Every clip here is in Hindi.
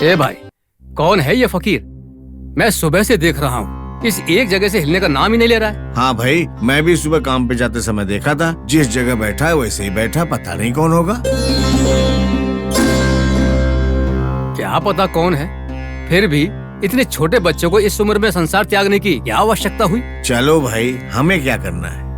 ए भाई, कौन है ये फकीर? मैं सुबह से देख रहा हूँ, इस एक जगह से हिलने का नाम ही नहीं ले रहा है। हाँ भाई, मैं भी सुबह काम पे जाते समय देखा था। जिस जगह बैठा है वैसे ही बैठा, पता नहीं कौन होगा। क्या पता कौन है? फिर भी इतने छोटे बच्चों को इस उम्र में संसार त्यागने की क्या आवश्यकता हुई? चलो भाई, हमें क्या करना है।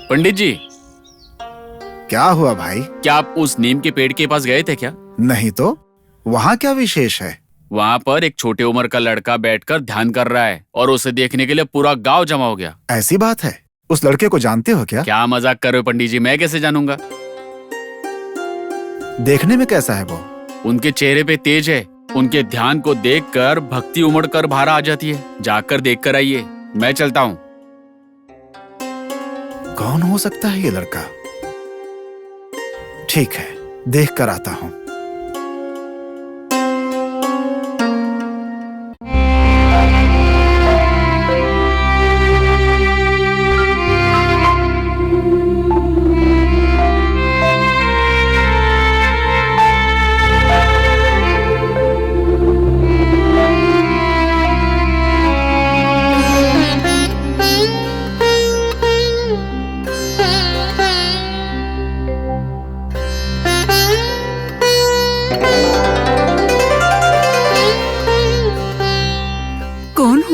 पंडित जी, क्या हुआ भाई? क्या आप उस नीम के पेड़ के पास गए थे क्या? नहीं तो, वहाँ क्या विशेष है? वहाँ पर एक छोटे उम्र का लड़का बैठकर ध्यान कर रहा है और उसे देखने के लिए पूरा गांव जमा हो गया। ऐसी बात है? उस लड़के को जानते हो क्या? क्या मजाक कर रहे हो पंडित जी, मैं कैसे जानूंगा? देखने में कैसा है वो? उनके चेहरे पे तेज है। उनके ध्यान को देखकर भक्ति उमड़ कर बाहर आ जाती है। जाकर देख कर आइए, मैं चलता हूँ। कौन हो सकता है ये लड़का? ठीक है, देख कर आता हूँ।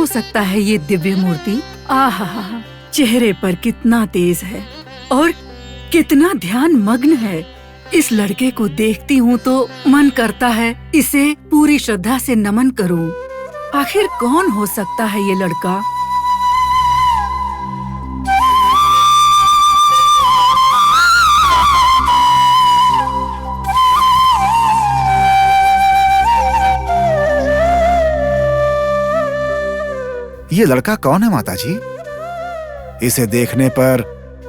सकता है ये दिव्य मूर्ति? आहा, चेहरे पर कितना तेज है और कितना ध्यान मग्न है। इस लड़के को देखती हूँ तो मन करता है इसे पूरी श्रद्धा से नमन करूँ। आखिर कौन हो सकता है ये लड़का? ये लड़का कौन है माताजी? इसे देखने पर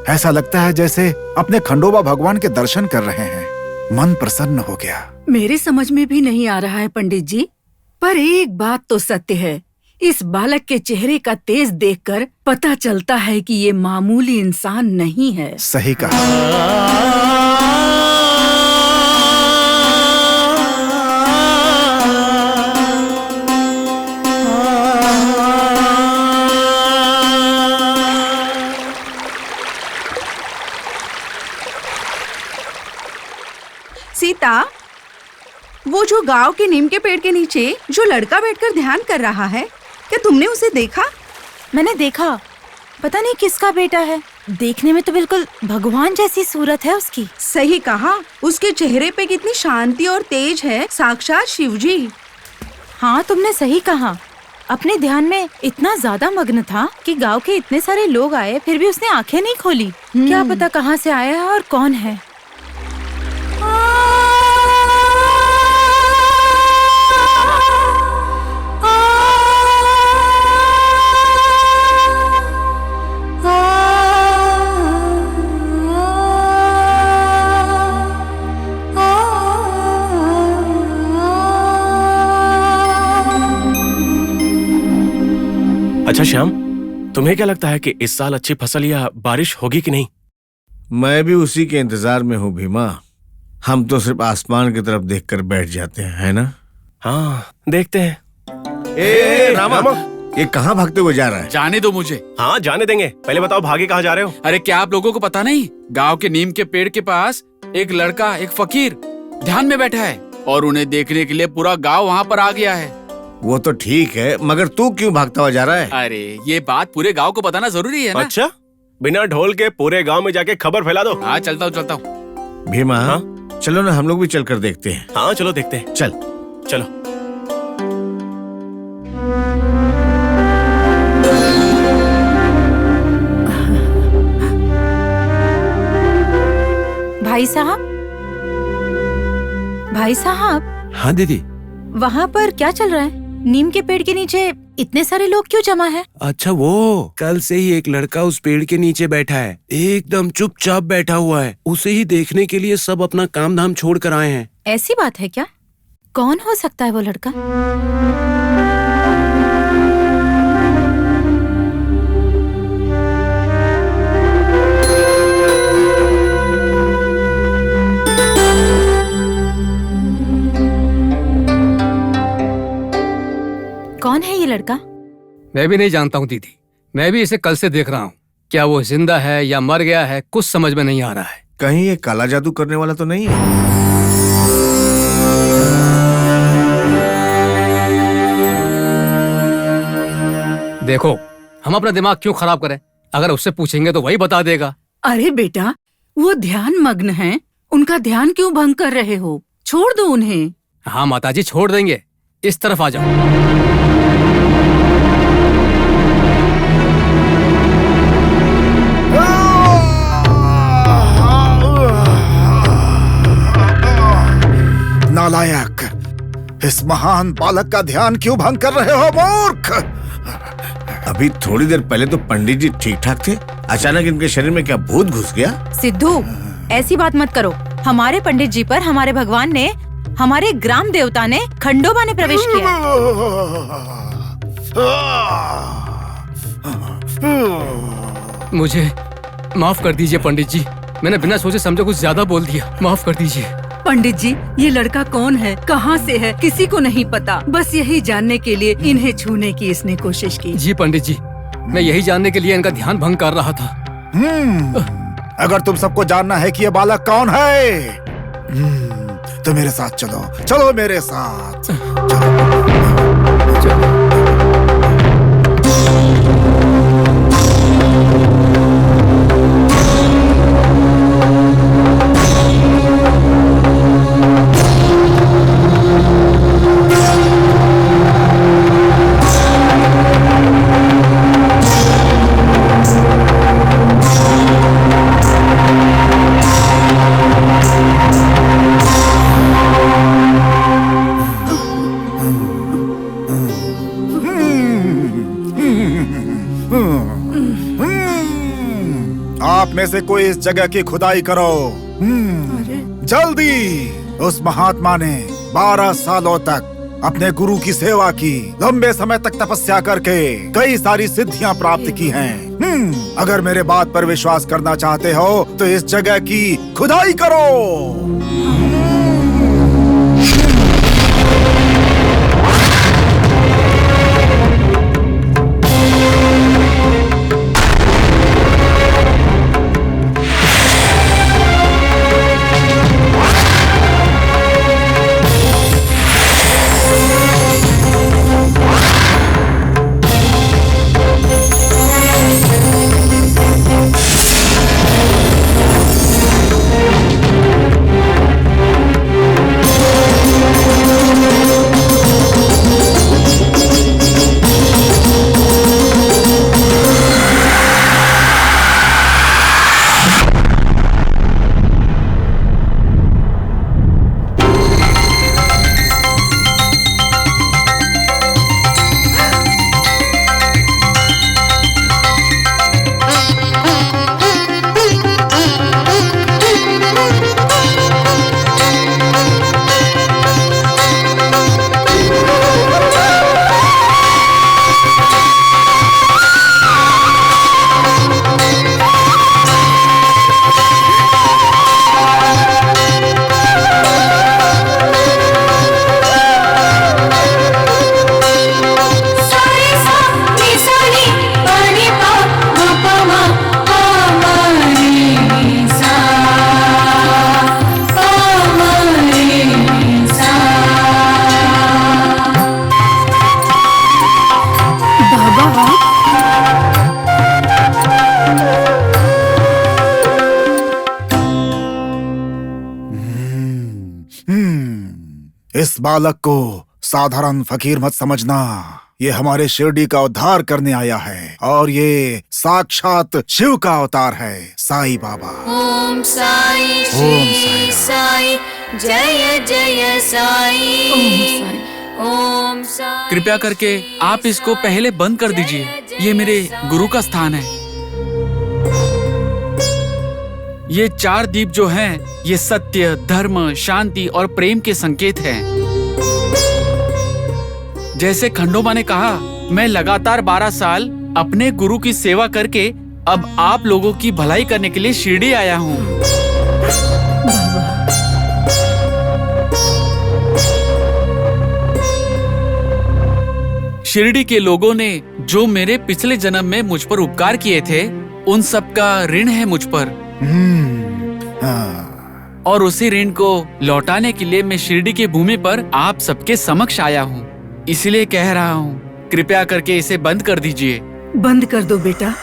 ऐसा लगता है जैसे अपने खंडोबा भगवान के दर्शन कर रहे हैं। मन प्रसन्न हो गया। मेरे समझ में भी नहीं आ रहा है पंडित जी, पर एक बात तो सत्य है। इस बालक के चेहरे का तेज देखकर पता चलता है कि ये मामूली इंसान नहीं है। सही कहा। सीता, वो जो गांव के नीम के पेड़ के नीचे जो लड़का बैठकर ध्यान कर रहा है, क्या तुमने उसे देखा? मैंने देखा, पता नहीं किसका बेटा है। देखने में तो बिल्कुल भगवान जैसी सूरत है उसकी। सही कहा, उसके चेहरे पे कितनी शांति और तेज है, साक्षात शिवजी। हाँ, तुमने सही कहा। अपने ध्यान में इतना ज्यादा मग्न था कि गांव के इतने सारे लोग आए, फिर भी उसने आंखें नहीं खोली। क्या पता कहाँ से आया है और कौन है। अच्छा श्याम, तुम्हें क्या लगता है कि इस साल अच्छी फसल या बारिश होगी कि नहीं? मैं भी उसी के इंतजार में हूँ भीमा। हम तो सिर्फ आसमान की तरफ देखकर बैठ जाते हैं, है ना? हाँ, देखते हैं। रामा, ये कहाँ भागते हुए जा रहा है? जाने दो मुझे। हाँ, जाने देंगे। पहले बताओ, भागे कहाँ जा रहे हो? अरे क्या आप लोगों को पता नहीं? गांव के नीम के पेड़ के पास एक लड़का, एक फकीर ध्यान में बैठा है। और उन्हें देखने के लिए पूरा गांव वहाँ पर आ गया है। वो तो ठीक है, मगर तू क्यों भागता हुआ जा रहा है? अरे ये बात पूरे गांव को बताना जरूरी है ना। अच्छा, बिना ढोल के पूरे गांव में जाके खबर फैला दो। हाँ चलता हूँ। भीमा, हाँ? चलो ना हम लोग भी चलकर देखते हैं। हाँ चलो देखते हैं। चल। चलो। भाई साहब, भाई साहब, हाँ दीदी। वहाँ पर क्या चल रहा है? नीम के पेड़ के नीचे इतने सारे लोग क्यों जमा है? अच्छा, वो कल से ही एक लड़का उस पेड़ के नीचे बैठा है, एकदम चुपचाप बैठा हुआ है। उसे ही देखने के लिए सब अपना काम धाम छोड़ कर आए हैं। ऐसी बात है क्या? कौन हो सकता है वो लड़का? कौन है ये लड़का? मैं भी नहीं जानता हूँ दीदी, मैं भी इसे कल से देख रहा हूँ। क्या वो जिंदा है या मर गया है, कुछ समझ में नहीं आ रहा है। कहीं ये काला जादू करने वाला तो नहीं है? देखो, हम अपना दिमाग क्यों खराब करें? अगर उससे पूछेंगे तो वही बता देगा। अरे बेटा, वो ध्यान मग्न हैं, उनका ध्यान क्यों भंग कर रहे हो? छोड़ दो उन्हें। हाँ माताजी, छोड़ देंगे। इस तरफ आ जाओ। नालायक, इस महान बालक का ध्यान क्यों भंग कर रहे हो मूर्ख? अभी थोड़ी देर पहले तो पंडित जी ठीक ठाक थे, अचानक इनके शरीर में क्या भूत घुस गया? सिद्धू, ऐसी बात मत करो। हमारे पंडित जी पर हमारे भगवान ने, हमारे ग्राम देवता ने, खंडोबा ने प्रवेश किया। मुझे माफ कर दीजिए पंडित जी, मैंने बिना सोचे समझे कुछ ज्यादा बोल दिया, माफ कर दीजिए। पंडित जी, ये लड़का कौन है, कहाँ से है, किसी को नहीं पता। बस यही जानने के लिए इन्हें छूने की इसने कोशिश की। जी पंडित जी, मैं यही जानने के लिए इनका ध्यान भंग कर रहा था। अगर तुम सबको जानना है कि ये बालक कौन है, तो मेरे साथ चलो, चलो मेरे साथ। चलो। आप में से कोई इस जगह की खुदाई करो। जल्दी। उस महात्मा ने 12 सालों तक अपने गुरु की सेवा की, लंबे समय तक तपस्या करके कई सारी सिद्धियां प्राप्त की हैं। अगर मेरे बात पर विश्वास करना चाहते हो तो इस जगह की खुदाई करो। इस बालक को साधारण फकीर मत समझना। ये हमारे शिरडी का उद्धार करने आया है और ये साक्षात शिव का अवतार है, साईं बाबा। ओम साई श्री साई जय जय साई। ओम साई। कृपया करके आप इसको पहले बंद कर दीजिए। ये मेरे गुरु का स्थान है। ये 4 दीप जो हैं, ये सत्य, धर्म, शांति और प्रेम के संकेत हैं। जैसे खंडोबा ने कहा, मैं लगातार 12 साल अपने गुरु की सेवा करके अब आप लोगों की भलाई करने के लिए शिरडी आया हूँ। शिरडी के लोगों ने जो मेरे पिछले जन्म में मुझ पर उपकार किए थे, उन सब का ऋण है मुझ पर। और उसी ऋण को लौटाने के लिए मैं शिरडी की भूमि पर आप सबके समक्ष आया हूँ। इसलिए कह रहा हूँ, कृपया करके इसे बंद कर दीजिए। बंद कर दो बेटा।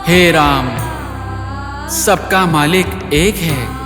हे राम, सबका मालिक एक है।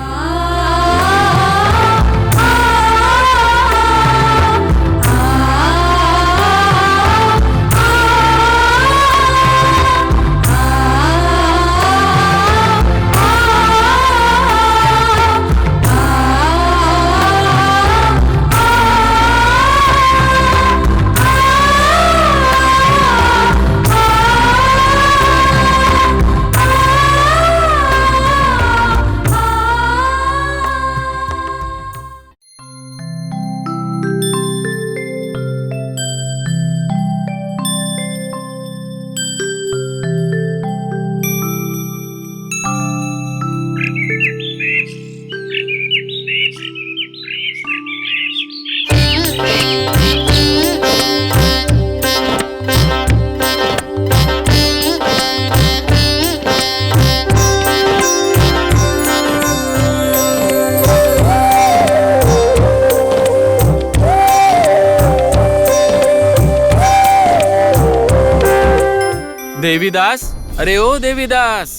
देवीदास, अरे ओ देवीदास।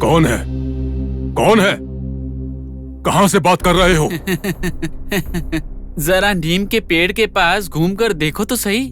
कौन है? कौन है? कहां से बात कर रहे हो? जरा नीम के पेड़ के पास घूमकर देखो तो सही।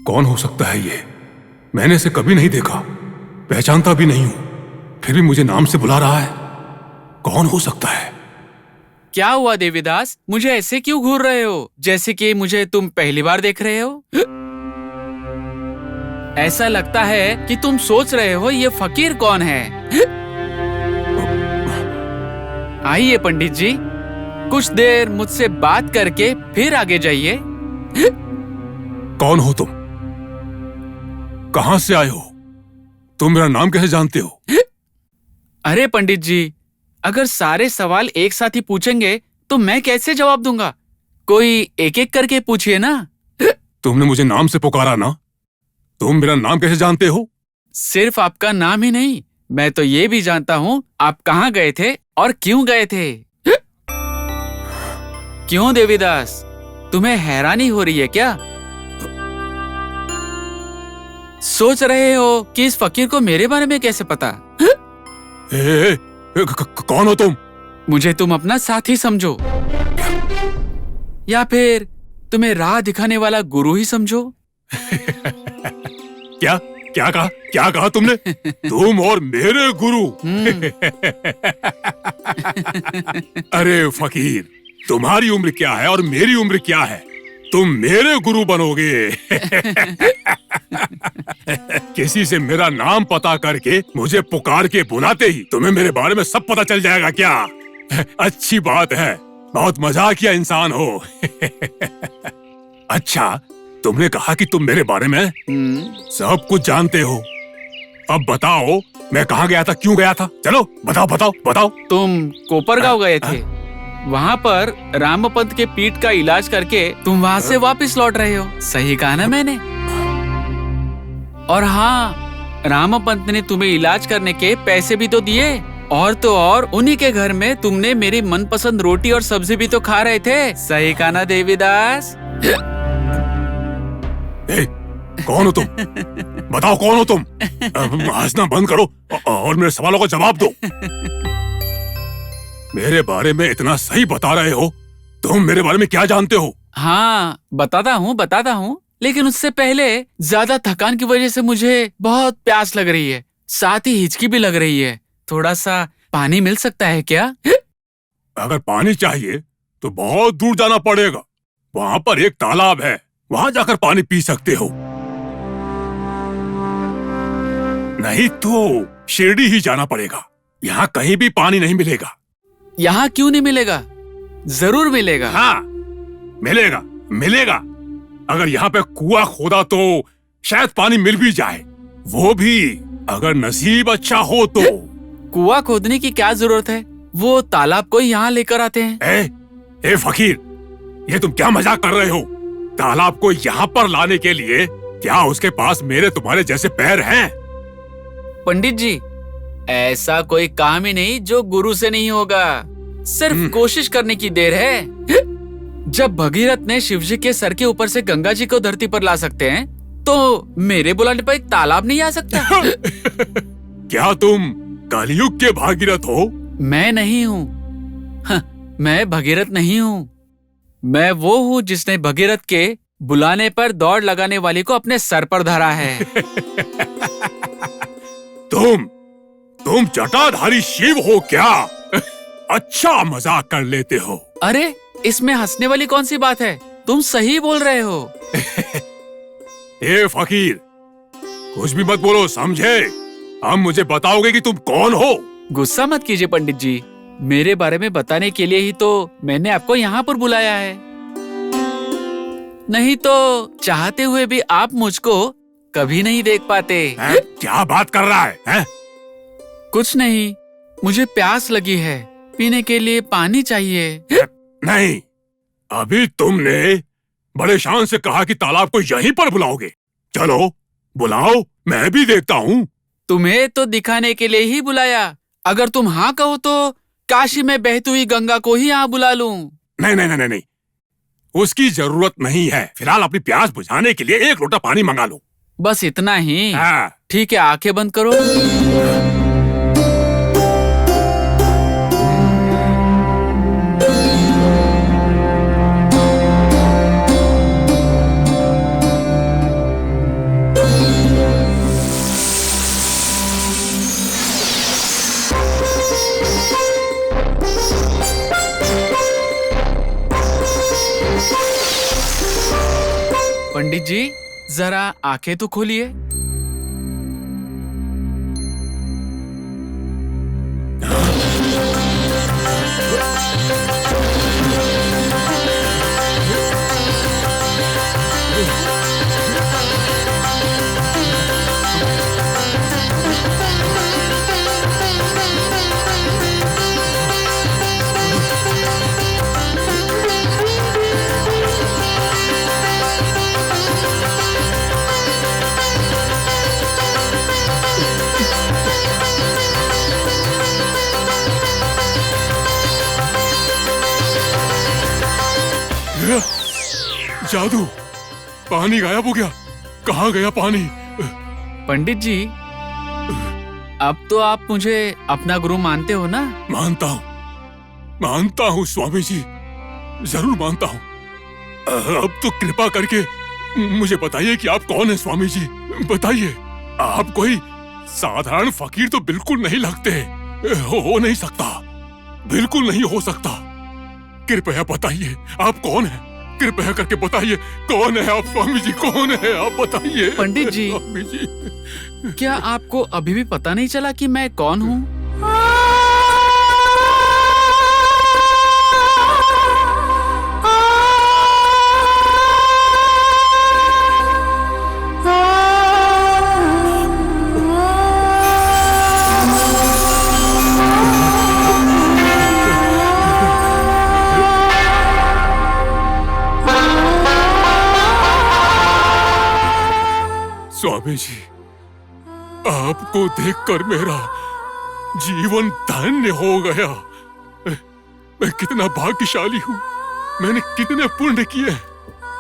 कौन हो सकता है ये? मैंने इसे कभी नहीं देखा, पहचानता भी नहीं हूं, फिर भी मुझे नाम से बुला रहा है। कौन हो सकता है? क्या हुआ देवीदास, मुझे ऐसे क्यों घूर रहे हो जैसे कि मुझे तुम पहली बार देख रहे हो? ऐसा लगता है कि तुम सोच रहे हो ये फकीर कौन है। आइए पंडित जी, कुछ देर मुझसे बात करके फिर आगे जाइए। कौन हो तुम? कहां से आए हो? तुम मेरा नाम कैसे जानते हो? अरे पंडित जी, अगर सारे सवाल एक साथ ही पूछेंगे तो मैं कैसे जवाब दूंगा? कोई एक एक करके पूछिए ना। तुमने मुझे नाम से पुकारा ना, तुम मेरा नाम कैसे जानते हो? सिर्फ आपका नाम ही नहीं, मैं तो ये भी जानता हूँ आप कहाँ गए थे और क्यों गए थे। क्यों देवीदास, तुम्हें हैरानी हो रही है क्या? सोच रहे हो कि इस फकीर को मेरे बारे में कैसे पता? कौन हो तुम? मुझे तुम अपना साथी समझो या फिर तुम्हें राह दिखाने वाला गुरु ही समझो। क्या क्या कहा? क्या कहा तुमने? तुम और मेरे गुरु? अरे फकीर, तुम्हारी उम्र क्या है और मेरी उम्र क्या है? तुम मेरे गुरु बनोगे। किसी से मेरा नाम पता करके मुझे पुकार के बुलाते ही तुम्हें मेरे बारे में सब पता चल जाएगा क्या? अच्छी बात है, बहुत मजाकिया इंसान हो। अच्छा, तुमने कहा कि तुम मेरे बारे में सब कुछ जानते हो। अब बताओ, मैं कहाँ गया था, क्यों गया था? चलो बताओ बताओ बताओ। तुम कोपरगांव गए थे। वहाँ पर रामपंत के पीठ का इलाज करके तुम वहाँ से वापस लौट रहे हो। सही कहा ना मैंने? और हाँ, रामपंत ने तुम्हें इलाज करने के पैसे भी तो दिए। और तो और उन्हीं के घर में तुमने मेरी मनपसंद रोटी और सब्जी भी तो खा रहे थे। सही कहा ना देवीदास? कौन हो तुम? बताओ कौन हो तुम? हंसना बंद करो और मेरे सवालों का जवाब दो। मेरे बारे में इतना सही बता रहे हो, तुम मेरे बारे में क्या जानते हो? हाँ, बताता हूँ, लेकिन उससे पहले ज्यादा थकान की वजह से मुझे बहुत प्यास लग रही है, साथ ही हिचकी भी लग रही है। थोड़ा सा पानी मिल सकता है क्या? अगर पानी चाहिए तो बहुत दूर जाना पड़ेगा। वहाँ पर एक तालाब है, वहाँ जाकर पानी पी सकते हो। नहीं तो शिरडी ही जाना पड़ेगा। यहाँ कहीं भी पानी नहीं मिलेगा। यहाँ क्यों नहीं मिलेगा? जरूर मिलेगा। हाँ, मिलेगा। अगर यहाँ पे कुआं खोदा तो शायद पानी मिल भी जाए, वो भी अगर नसीब अच्छा हो तो। कुआं खोदने की क्या जरूरत है? वो तालाब को यहाँ लेकर आते हैं। ए फकीर, ये तुम क्या मजाक कर रहे हो? तालाब को यहाँ पर लाने के लिए क्या उसके पास मेरे तुम्हारे जैसे पैर हैं? पंडित जी, ऐसा कोई काम ही नहीं जो गुरु से नहीं होगा। सिर्फ कोशिश करने की देर है। जब भगीरथ ने शिवजी के सर के ऊपर से गंगा जी को धरती पर ला सकते हैं, तो मेरे बुलाने पर एक तालाब नहीं आ सकता? क्या तुम कलयुग के भागीरथ हो? मैं नहीं हूँ। मैं भगीरथ नहीं हूँ। मैं वो हूँ जिसने भगीरथ के बुलाने पर दौड़ लगाने वाली को अपने सर पर धरा है। तुम जटाधारी शिव हो क्या? अच्छा मजाक कर लेते हो। अरे, इसमें हंसने वाली कौन सी बात है? तुम सही बोल रहे हो। ए फकीर, कुछ भी मत बोलो, समझे? अब मुझे बताओगे कि तुम कौन हो? गुस्सा मत कीजिए पंडित जी, मेरे बारे में बताने के लिए ही तो मैंने आपको यहाँ पर बुलाया है। नहीं तो चाहते हुए भी आप मुझको कभी नहीं देख पाते। क्या बात कर रहा है? कुछ नहीं, मुझे प्यास लगी है, पीने के लिए पानी चाहिए। नहीं, अभी तुमने बड़े शान से कहा कि तालाब को यहीं पर बुलाओगे। चलो बुलाओ, मैं भी देखता हूँ। तुम्हें तो दिखाने के लिए ही बुलाया। अगर तुम हाँ कहो तो काशी में बहती हुई गंगा को ही यहाँ बुला लूं। नहीं, उसकी जरूरत नहीं है। फिलहाल अपनी प्यास बुझाने के लिए एक लोटा पानी मंगा लो। बस इतना ही? हाँ। ठीक है, आंखें बंद करो। पंडित जी, जरा आंखें तो खोलिए। जादू, पानी गायब हो गया। कहाँ गया पानी? पंडित जी, अब तो आप मुझे अपना गुरु मानते हो ना? मानता हूँ स्वामी जी, जरूर मानता हूँ। अब तो कृपा करके मुझे बताइए कि आप कौन हैं स्वामी जी? बताइए। आप कोई साधारण फकीर तो बिल्कुल नहीं लगते। हो नहीं सकता, बिल्कुल नहीं हो सकता। कृपया बताइए आप कौन है? कृपया करके बताइए कौन है आप स्वामी जी, कौन है आप बताइए। पंडित जी, स्वामी जी, क्या आपको अभी भी पता नहीं चला कि मैं कौन हूँ? स्वामी जी, आपको देखकर मेरा जीवन धन्य हो गया। मैं कितना भाग्यशाली हूँ, मैंने कितने पुण्य किए।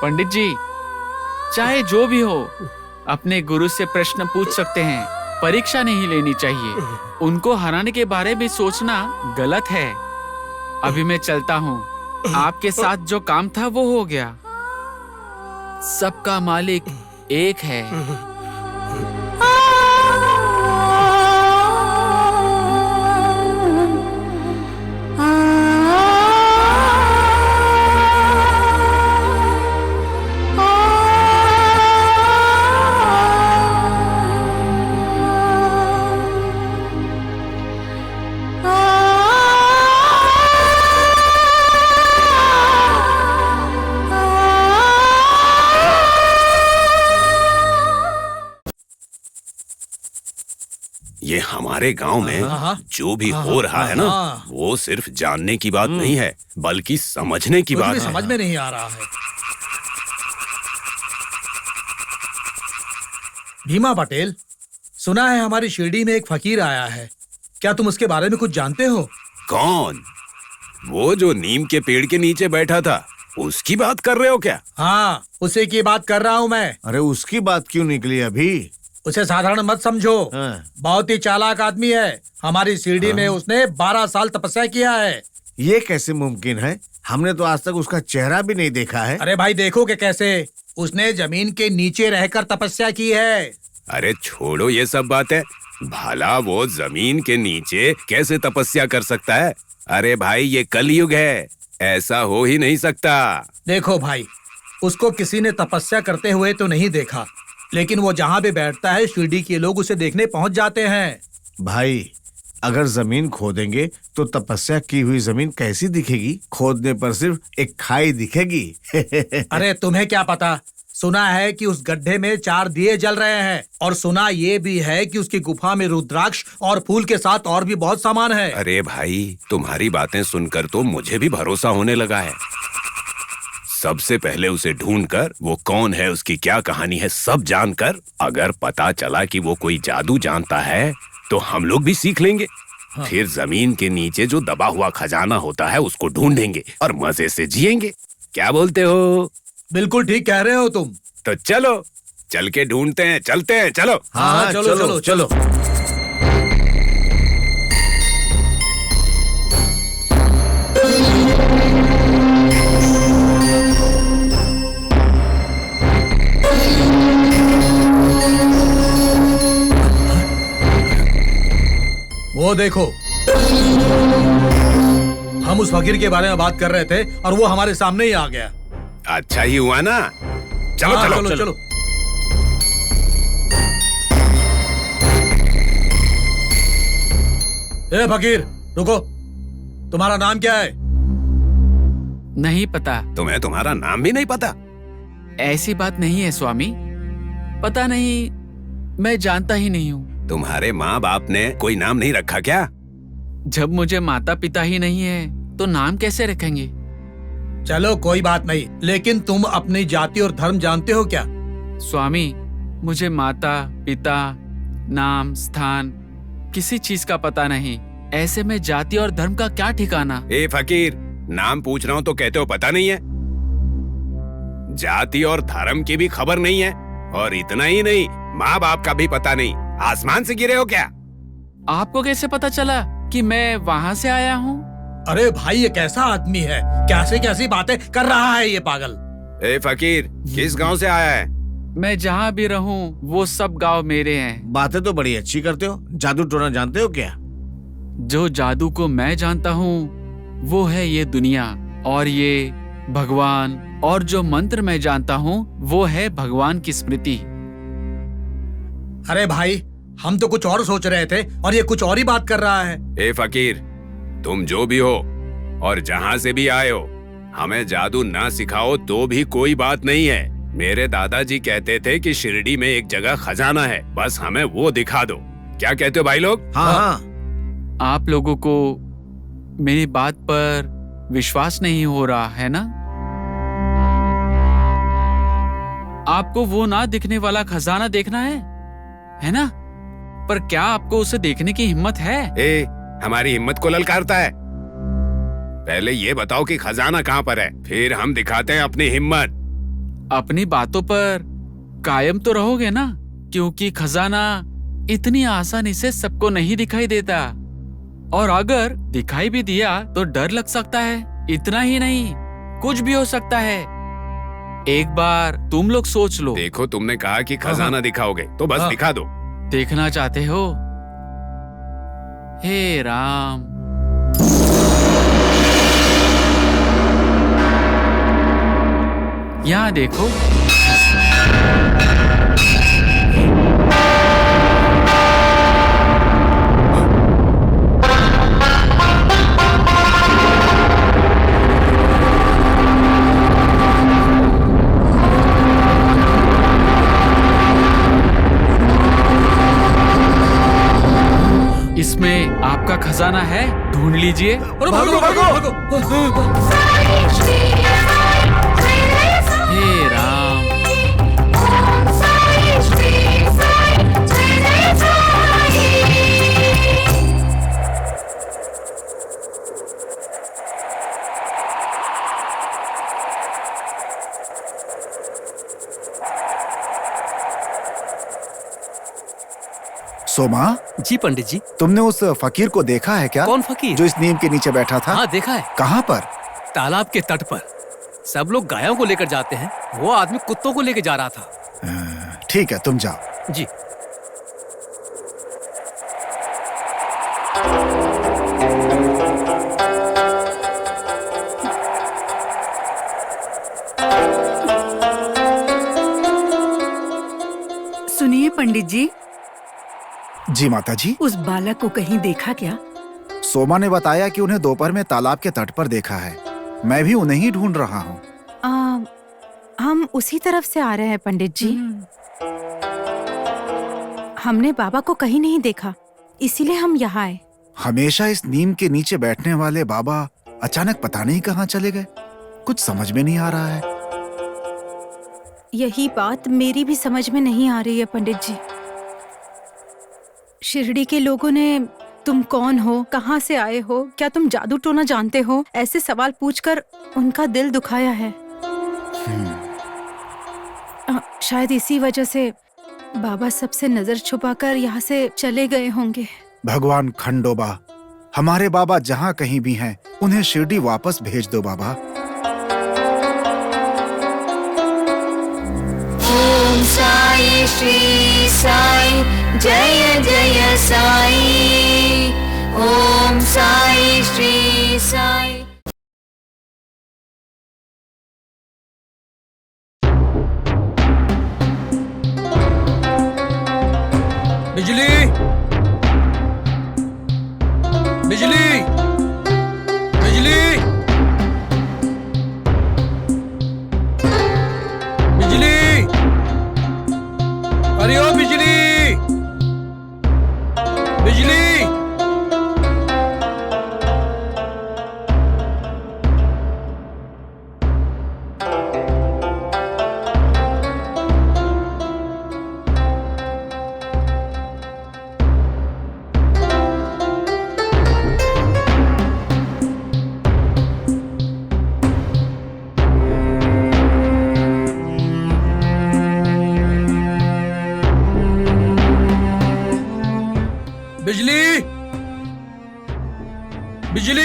पंडित जी, चाहे जो भी हो, अपने गुरु से प्रश्न पूछ सकते हैं, परीक्षा नहीं लेनी चाहिए। उनको हराने के बारे में सोचना गलत है। अभी मैं चलता हूँ, आपके साथ जो काम था वो हो गया। सबका मालिक एक है। ये हमारे गांव में जो भी हो रहा है ना, वो सिर्फ जानने की बात नहीं है, बल्कि समझने की बात है। समझ में नहीं आ रहा है। भीमा पटेल, सुना है हमारी शिरडी में एक फकीर आया है, क्या तुम उसके बारे में कुछ जानते हो? कौन? वो जो नीम के पेड़ के नीचे बैठा था, उसकी बात कर रहे हो क्या? हाँ, उसी की बात कर रहा हूँ मैं। अरे उसकी बात क्यों निकली अभी? उसे साधारण मत समझो, बहुत ही चालाक आदमी है। हमारी शिरडी में उसने 12 साल तपस्या किया है। ये कैसे मुमकिन है? हमने तो आज तक उसका चेहरा भी नहीं देखा है। अरे भाई देखो कि कैसे उसने जमीन के नीचे रहकर तपस्या की है। अरे छोड़ो ये सब बातें, भला वो जमीन के नीचे कैसे तपस्या कर सकता है? अरे भाई ये कलयुग है, ऐसा हो ही नहीं सकता। देखो भाई, उसको किसी ने तपस्या करते हुए तो नहीं देखा, लेकिन वो जहाँ भी बैठता है शिरडी के लोग उसे देखने पहुँच जाते हैं। भाई अगर जमीन खोदेंगे तो तपस्या की हुई जमीन कैसी दिखेगी? खोदने पर सिर्फ एक खाई दिखेगी। अरे तुम्हें क्या पता, सुना है कि उस गड्ढे में 4 दिए जल रहे हैं, और सुना ये भी है कि उसकी गुफा में रुद्राक्ष और फूल के साथ और भी बहुत सामान है। अरे भाई, तुम्हारी बातें सुनकर तो मुझे भी भरोसा होने लगा है। सबसे पहले उसे ढूंढकर वो कौन है, उसकी क्या कहानी है, सब जानकर अगर पता चला कि वो कोई जादू जानता है तो हम लोग भी सीख लेंगे। फिर जमीन के नीचे जो दबा हुआ खजाना होता है उसको ढूंढेंगे और मजे से जिएंगे। क्या बोलते हो? बिल्कुल ठीक कह रहे हो तुम। तो चलो चल के ढूंढते हैं, चलते हैं, चलो। हाँ चलो चलो चलो। वो देखो, हम उस फकीर के बारे में बात कर रहे थे और वो हमारे सामने ही आ गया। अच्छा ही हुआ ना। चलो हाँ, चलो चलो, चलो। ए फकीर, रुको, तुम्हारा नाम क्या है? नहीं पता। तुम्हें तुम्हारा नाम भी नहीं पता? ऐसी बात नहीं है स्वामी, पता नहीं, मैं जानता ही नहीं हूँ। तुम्हारे माँ बाप ने कोई नाम नहीं रखा क्या? जब मुझे माता पिता ही नहीं है तो नाम कैसे रखेंगे? चलो कोई बात नहीं, लेकिन तुम अपनी जाति और धर्म जानते हो क्या? स्वामी, मुझे माता पिता, नाम, स्थान, किसी चीज का पता नहीं। ऐसे में जाति और धर्म का क्या ठिकाना? ए फकीर, नाम पूछ रहा हूँ तो कहते हो पता नहीं है। जाति और धर्म की भी खबर नहीं है, और इतना ही नहीं, माँ बाप का भी पता नहीं। आसमान से गिरे हो क्या? आपको कैसे पता चला कि मैं वहाँ से आया हूँ? अरे भाई, ये कैसा आदमी है, कैसे कैसी बातें कर रहा है ये पागल। ए फकीर, किस गांव से आया है? मैं जहाँ भी रहूँ वो सब गांव मेरे हैं। बातें तो बड़ी अच्छी करते हो, जादू टोना जानते हो क्या? जो जादू को मैं जानता हूँ वो है ये दुनिया, और ये भगवान और जो मंत्र मैं जानता हूँ वो है भगवान की स्मृति। अरे भाई, हम तो कुछ और सोच रहे थे और ये कुछ और ही बात कर रहा है। ए फकीर, तुम जो भी हो और जहाँ से भी आए हो, हमें जादू ना सिखाओ तो भी कोई बात नहीं है। मेरे दादाजी कहते थे कि शिरडी में एक जगह खजाना है, बस हमें वो दिखा दो। क्या कहते हो भाई लोग? हाँ। आप लोगों को मेरी बात पर विश्वास नहीं हो रहा है ना? आपको वो ना दिखने वाला खजाना देखना है ना? पर क्या आपको उसे देखने की हिम्मत है? हमारी हिम्मत को ललकारता है? पहले ये बताओ कि खजाना कहाँ पर है, फिर हम दिखाते हैं अपनी हिम्मत। अपनी बातों पर कायम तो रहोगे ना, क्योंकि खजाना इतनी आसानी से सबको नहीं दिखाई देता, और अगर दिखाई भी दिया तो डर लग सकता है। इतना ही नहीं, कुछ भी हो सकता है। एक बार तुम लोग सोच लो। देखो, तुमने कहा कि खजाना दिखाओगे, तो बस दिखा दो। देखना चाहते हो? हे राम, यहाँ देखो। इसमें आपका खजाना है, ढूंढ लीजिए। और भागो भागो भागो। हे राम, सोमा। जी पंडित जी। तुमने उस फकीर को देखा है क्या? कौन फकीर? जो इस नीम के नीचे बैठा था। हाँ, देखा है। कहाँ पर? तालाब के तट पर। सब लोग गायों को लेकर जाते हैं, वो आदमी कुत्तों को लेकर जा रहा था। ठीक है, तुम जाओ। जी। सुनिए पंडित जी। जी माता जी। उस बालक को कहीं देखा क्या? सोमा ने बताया कि उन्हें दोपहर में तालाब के तट पर देखा है। मैं भी उन्हें ही ढूंढ रहा हूँ। हम उसी तरफ से आ रहे हैं पंडित जी। हमने बाबा को कहीं नहीं देखा, इसीलिए हम यहाँ आए। हमेशा इस नीम के नीचे बैठने वाले बाबा अचानक पता नहीं कहाँ चले गए। कुछ समझ में नहीं आ रहा है। यही बात मेरी भी समझ में नहीं आ रही है पंडित जी। शिरडी के लोगों ने तुम कौन हो, कहाँ से आए हो, क्या तुम जादू टोना जानते हो, ऐसे सवाल पूछकर उनका दिल दुखाया है। शायद इसी वजह से बाबा सबसे नजर छुपाकर यहाँ से चले गए होंगे। भगवान खंडोबा, हमारे बाबा जहाँ कहीं भी हैं, उन्हें शिरडी वापस भेज दो बाबा। ओम साई श्री साई जय जय साई। ओम साई श्री साई। बिजली, बिजली, बिजली, बिजली, अरे ओ बिजली, बिजली। बिजली, बिजली।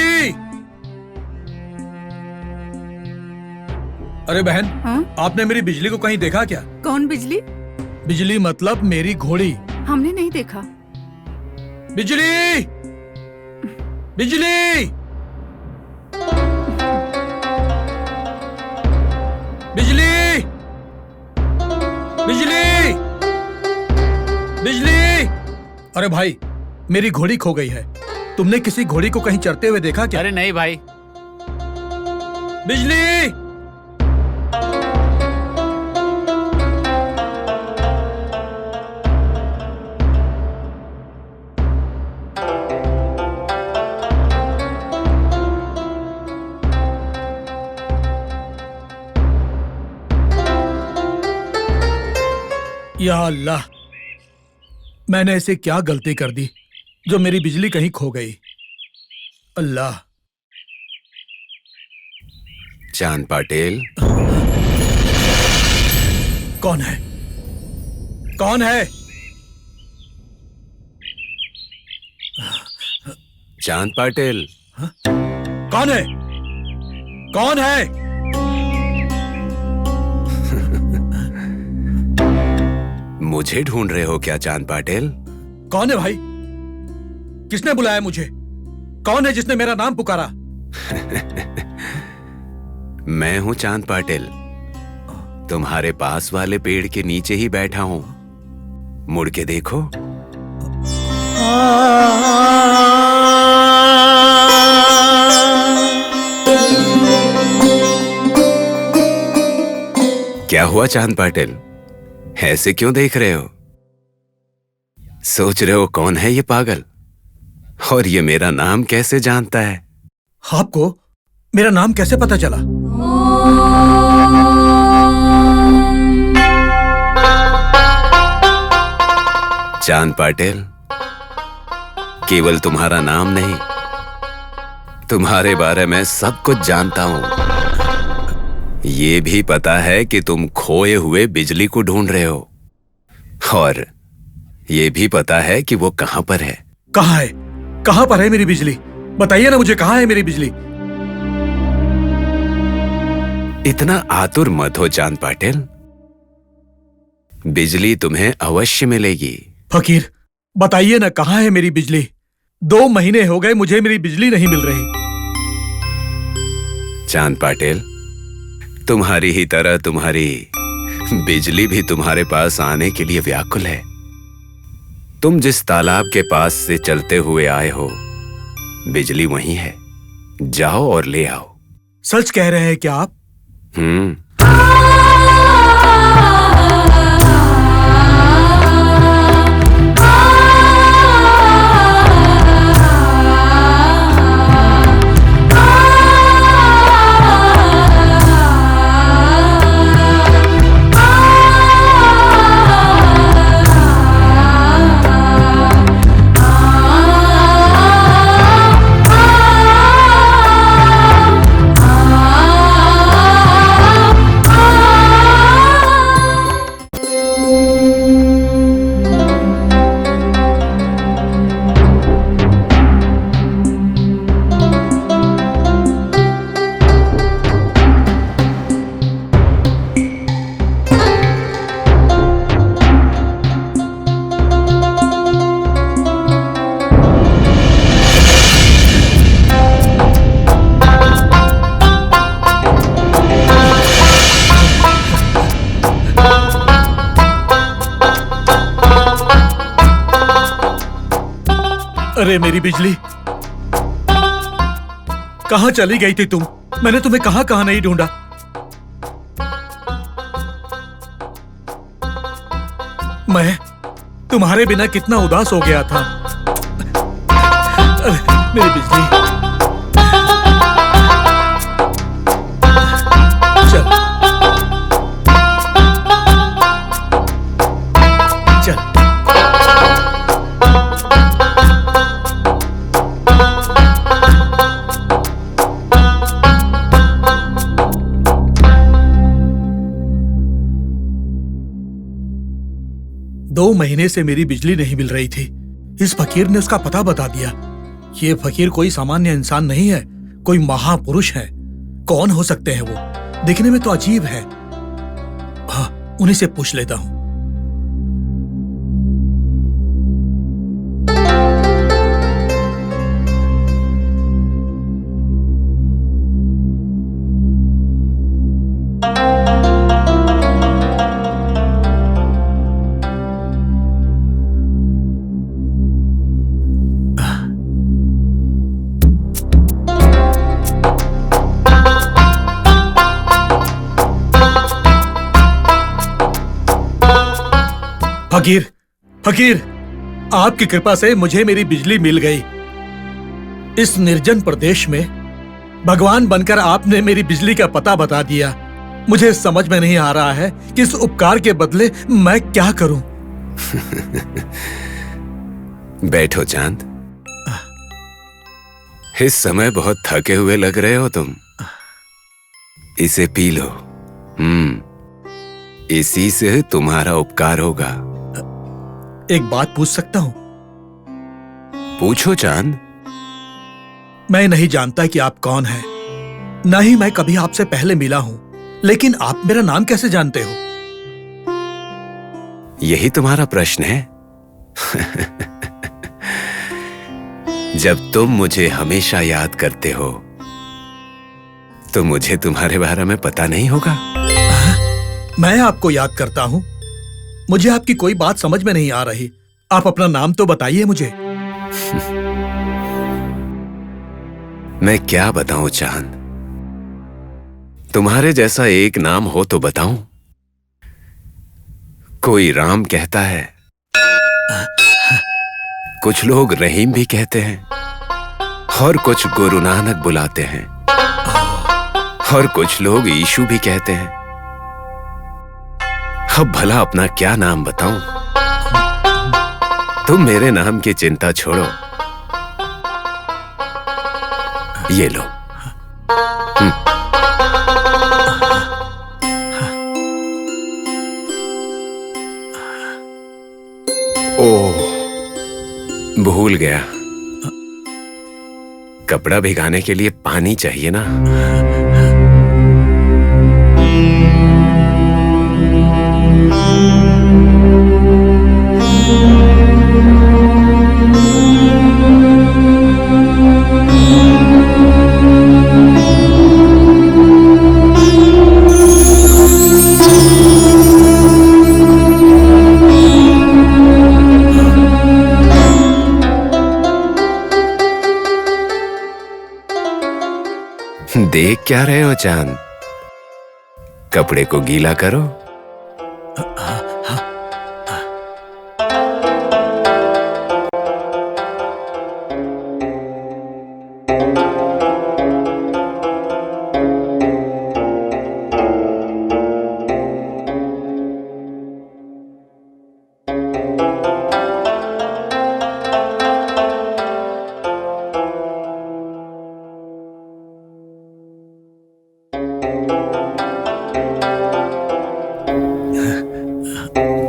अरे बहन, आपने मेरी बिजली को कहीं देखा क्या? कौन बिजली? बिजली मतलब मेरी घोड़ी। हमने नहीं देखा। बिजली, बिजली। अरे भाई, मेरी घोड़ी खो गई है। तुमने किसी घोड़ी को कहीं चरते हुए देखा क्या? अरे नहीं भाई। बिजली! या अल्लाह, मैंने ऐसे क्या गलती कर दी जो मेरी बिजली कहीं खो गई। अल्लाह। चांद पाटिल। कौन है? कौन है? चांद पाटिल। कौन है? कौन है? मुझे ढूंढ रहे हो क्या चांद पाटिल? कौन है भाई? किसने बुलाया मुझे? कौन है जिसने मेरा नाम पुकारा? मैं हूं चांद पाटिल। तुम्हारे पास वाले पेड़ के नीचे ही बैठा हूं। मुड़ के देखो। क्या हुआ चांद पाटिल? ऐसे क्यों देख रहे हो? सोच रहे हो कौन है ये पागल? और ये मेरा नाम कैसे जानता है? आपको मेरा नाम कैसे पता चला? चांद पाटिल, केवल तुम्हारा नाम नहीं, तुम्हारे बारे में सब कुछ जानता हूं। ये भी पता है कि तुम खोए हुए बिजली को ढूंढ रहे हो, और ये भी पता है कि वो कहां पर है। कहां है? कहां पर है मेरी बिजली? बताइए ना मुझे, कहां है मेरी बिजली? इतना आतुर मत हो चांद पाटिल, बिजली तुम्हें अवश्य मिलेगी। फकीर, बताइए ना कहां है मेरी बिजली? 2 महीने हो गए मुझे मेरी बिजली नहीं मिल रही। चांद पाटिल, तुम्हारी ही तरह तुम्हारी बिजली भी तुम्हारे पास आने के लिए व्याकुल है। तुम जिस तालाब के पास से चलते हुए आए हो, बिजली वहीं है। जाओ और ले आओ। सच कह रहे हैं क्या आप? अरे मेरी बिजली, कहां चली गई थी तुम? मैंने तुम्हें कहां कहां नहीं ढूंढा। मैं तुम्हारे बिना कितना उदास हो गया था। अरे मेरी बिजली, चल चल। 2 महीने से मेरी बिजली नहीं मिल रही थी। इस फकीर ने उसका पता बता दिया। ये फकीर कोई सामान्य इंसान नहीं है, कोई महापुरुष है। कौन हो सकते हैं वो? दिखने में तो अजीब है। हाँ, उन्हीं से पूछ लेता हूं। फकीर, फकीर, आपकी कृपा से मुझे मेरी बिजली मिल गई। इस निर्जन प्रदेश में भगवान बनकर आपने मेरी बिजली का पता बता दिया। मुझे समझ में नहीं आ रहा है कि इस उपकार के बदले मैं क्या करूं। बैठो चांद। इस समय बहुत थके हुए लग रहे हो तुम। इसे पी लो। इसी से तुम्हारा उपकार होगा। एक बात पूछ सकता हूं? पूछो चांद। मैं नहीं जानता कि आप कौन हैं, न ही मैं कभी आपसे पहले मिला हूं, लेकिन आप मेरा नाम कैसे जानते हो? यही तुम्हारा प्रश्न है? जब तुम मुझे हमेशा याद करते हो तो मुझे तुम्हारे बारे में पता नहीं होगा? मैं आपको याद करता हूं। मुझे आपकी कोई बात समझ में नहीं आ रही। आप अपना नाम तो बताइए मुझे। मैं क्या बताऊं चांद? तुम्हारे जैसा एक नाम हो तो बताऊं। कोई राम कहता है, कुछ लोग रहीम भी कहते हैं, और कुछ गुरु नानक बुलाते हैं, और कुछ लोग यीशु भी कहते हैं। अब भला अपना क्या नाम बताऊं? तुम मेरे नाम की चिंता छोड़ो। ये लो। ओह, भूल गया। कपड़ा भिगाने के लिए पानी चाहिए ना। देख क्या रहे हो चांद? कपड़े को गीला करो।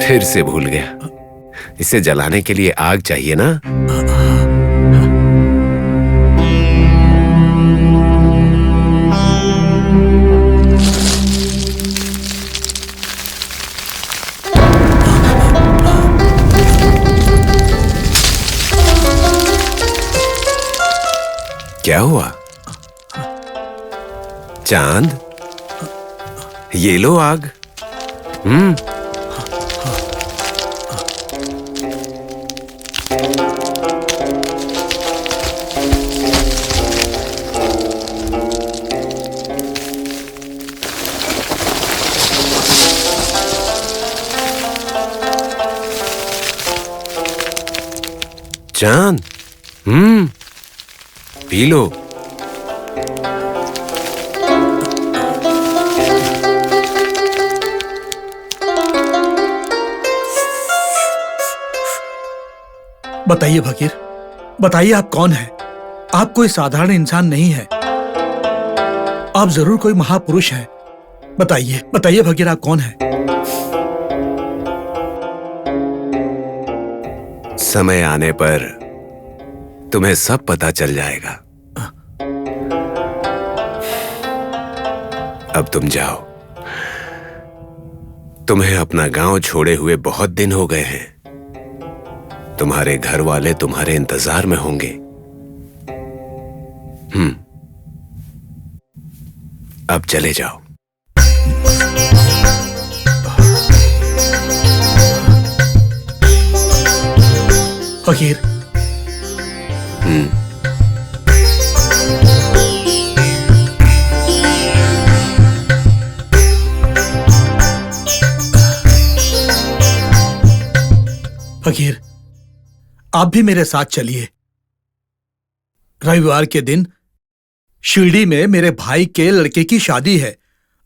फिर से भूल गया। इसे जलाने के लिए आग चाहिए ना। क्या हुआ चांद? ये लो आग। चांद, पी लो। बताइए फकीर, बताइए आप कौन हैं? आप कोई साधारण इंसान नहीं है। आप जरूर कोई महापुरुष हैं। बताइए, बताइए फकीर, आप कौन हैं? समय आने पर तुम्हें सब पता चल जाएगा। अब तुम जाओ। तुम्हें अपना गांव छोड़े हुए बहुत दिन हो गए हैं। तुम्हारे घर वाले तुम्हारे इंतजार में होंगे। अब चले जाओ। फकीर, फकीर, आप भी मेरे साथ चलिए। रविवार के दिन शिरडी में मेरे भाई के लड़के की शादी है।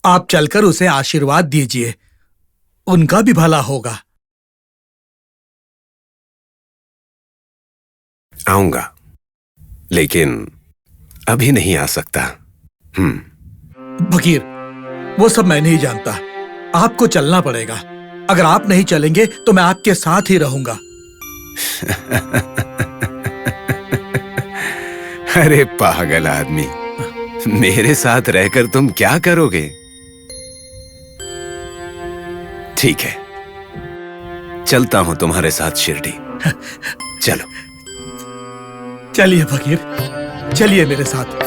आप चलकर उसे आशीर्वाद दीजिए, उनका भी भला होगा। आऊंगा, लेकिन अभी नहीं आ सकता। फकीर, वो सब मैं नहीं जानता, आपको चलना पड़ेगा। अगर आप नहीं चलेंगे तो मैं आपके साथ ही रहूंगा। अरे पागल आदमी, मेरे साथ रहकर तुम क्या करोगे? ठीक है, चलता हूं तुम्हारे साथ शिरडी। चलो। चलिए फकीर, चलिए मेरे साथ।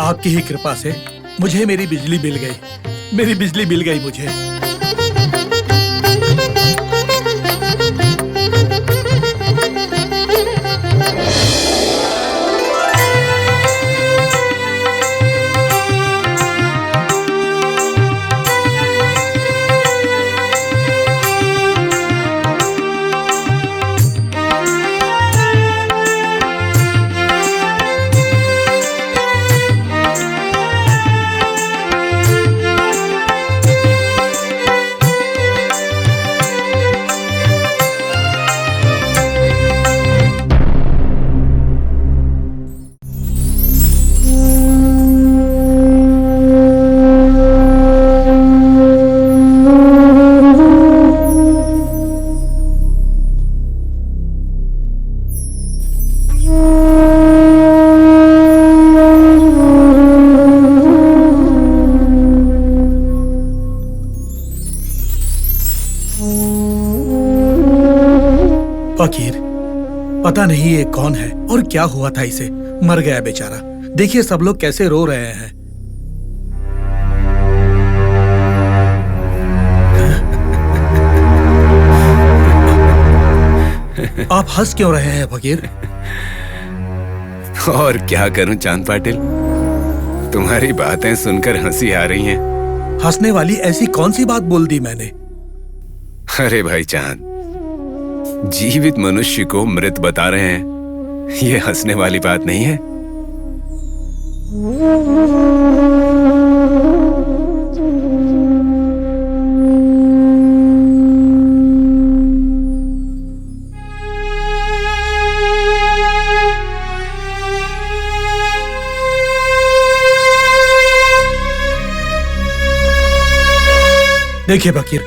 आपकी ही कृपा से मुझे मेरी बिजली मिल गई। मेरी बिजली मिल गई मुझे। फकीर, पता नहीं ये कौन है और क्या हुआ था इसे। मर गया बेचारा। देखिए सब लोग कैसे रो रहे हैं। आप हंस क्यों रहे हैं फकीर? और क्या करूं चांद पाटिल, तुम्हारी बातें सुनकर हंसी आ रही हैं। हंसने वाली ऐसी कौन सी बात बोल दी मैंने? अरे भाई चांद, जीवित मनुष्य को मृत बता रहे हैं, ये हंसने वाली बात नहीं है। देखिए फकीर,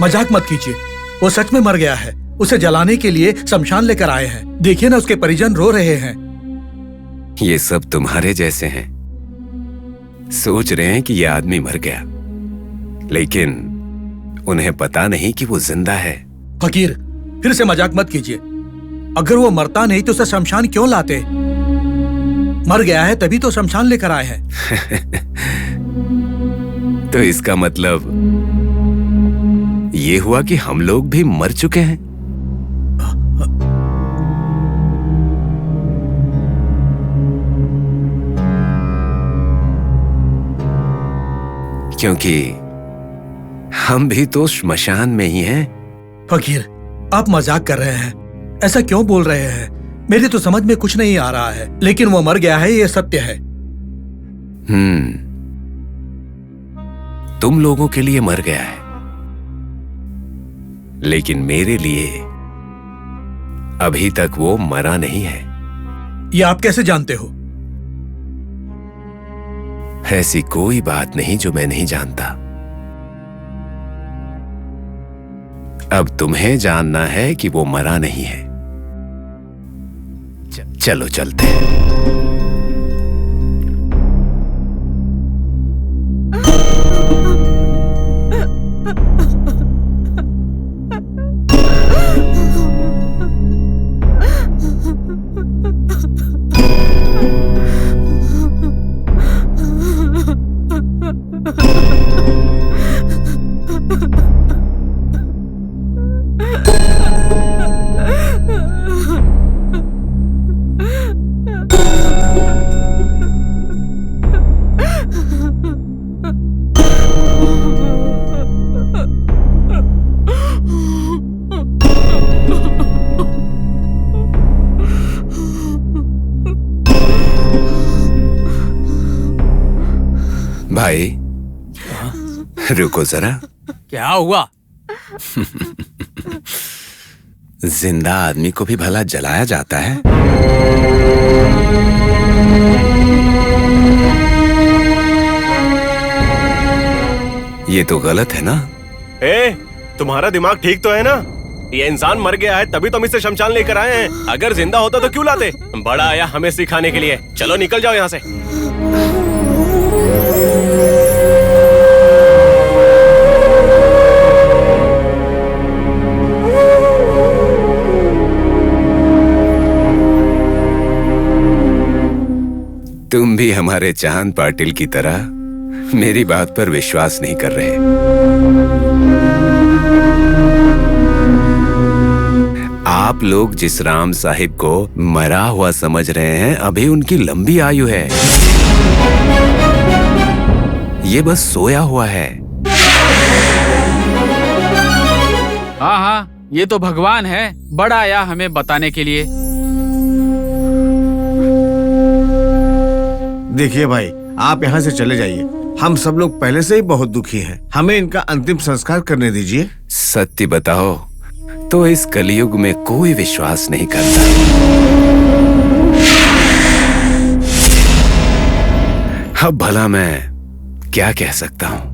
मजाक मत कीजिए। वो सच में मर गया है। उसे जलाने के लिए शमशान लेकर आए हैं। देखिए ना, उसके परिजन रो रहे हैं। ये सब तुम्हारे जैसे हैं, सोच रहे हैं कि ये आदमी मर गया, लेकिन उन्हें पता नहीं कि वो जिंदा है। फकीर, फिर से मजाक मत कीजिए। अगर वो मरता नहीं तो उसे शमशान क्यों लाते? मर गया है तभी तो शमशान लेकर आए हैं। तो इसका मतलब ये हुआ कि हम लोग भी मर चुके हैं। क्योंकि हम भी तो श्मशान में ही हैं। फकीर, आप मजाक कर रहे हैं। ऐसा क्यों बोल रहे हैं? मेरी तो समझ में कुछ नहीं आ रहा है, लेकिन वो मर गया है, ये सत्य है। तुम लोगों के लिए मर गया है, लेकिन मेरे लिए अभी तक वो मरा नहीं है। ये आप कैसे जानते हो? ऐसी कोई बात नहीं जो मैं नहीं जानता। अब तुम्हें जानना है कि वो मरा नहीं है। चलो चलते हैं। भाई रुको जरा। क्या हुआ? जिंदा आदमी को भी भला जलाया जाता है? ये तो गलत है ना? तुम्हारा दिमाग ठीक तो है ना? ये इंसान मर गया है तभी तो हम इसे शमशान लेकर आए हैं। अगर जिंदा होता तो क्यों लाते? बड़ा आया हमें सिखाने के लिए। चलो निकल जाओ यहाँ से। तुम भी हमारे चांद पाटिल की तरह मेरी बात पर विश्वास नहीं कर रहे। आप लोग जिस राम साहिब को मरा हुआ समझ रहे हैं, अभी उनकी लंबी आयु है। ये बस सोया हुआ है। हाँ हाँ, ये तो भगवान है, बड़ा आया हमें बताने के लिए। देखिए भाई, आप यहाँ से चले जाइए। हम सब लोग पहले से ही बहुत दुखी हैं। हमें इनका अंतिम संस्कार करने दीजिए। सत्य बताओ तो इस कलयुग में कोई विश्वास नहीं करता। अब भला मैं क्या कह सकता हूँ?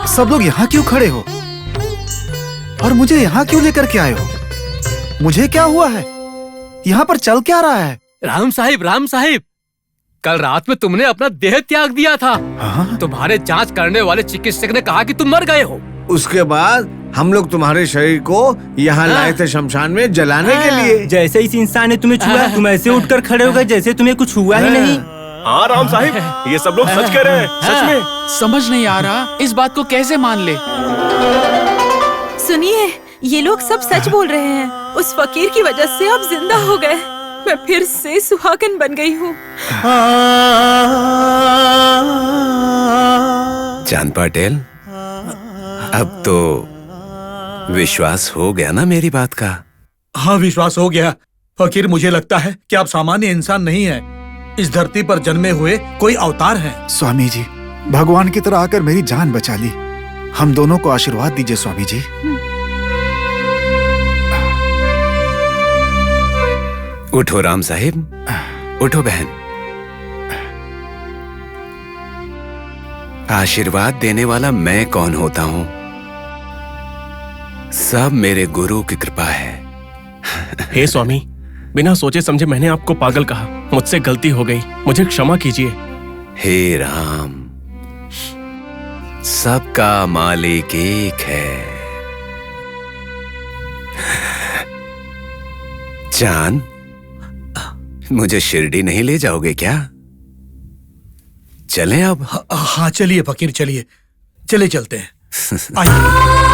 सब लोग यहाँ क्यों खड़े हो और मुझे यहाँ क्यों लेकर के आए हो? मुझे क्या हुआ है? यहाँ पर चल क्या रहा है? राम साहिब, कल रात में तुमने अपना देह त्याग दिया था। हाँ? तुम्हारे जांच करने वाले चिकित्सक ने कहा कि तुम मर गए हो। उसके बाद हम लोग तुम्हारे शरीर को यहाँ लाए थे शमशान में जलाने के लिए। जैसे इस इंसान ने तुम्हें छुआ, तुम ऐसे उठकर खड़े हो गए जैसे तुम्हें कुछ हुआ ही नहीं। हाँ राम साहिब, ये सब लोग सच कह रहे हैं। सच में समझ नहीं आ रहा इस बात को कैसे मान ले। सुनिए, ये लोग सब सच बोल रहे हैं। उस फकीर की वजह से आप जिंदा हो गए। मैं फिर से सुहागन बन गई हूँ। चांद पाटिल, अब तो विश्वास हो गया ना मेरी बात का? हाँ, विश्वास हो गया। फकीर, मुझे लगता है कि आप सामान्य इंसान नहीं है, इस धरती पर जन्मे हुए कोई अवतार हैं। स्वामी जी, भगवान की तरह आकर मेरी जान बचा ली। हम दोनों को आशीर्वाद दीजिए स्वामी जी। उठो राम साहिब, उठो बहन। आशीर्वाद देने वाला मैं कौन होता हूँ? सब मेरे गुरु की कृपा है। हे स्वामी, बिना सोचे समझे मैंने आपको पागल कहा। मुझसे गलती हो गई, मुझे क्षमा कीजिए। हे राम, सबका मालिक एक है। चांद, मुझे शिरडी नहीं ले जाओगे क्या? चलें अब? हाँ चलिए फकीर, चलिए, चले चलते हैं। आइए।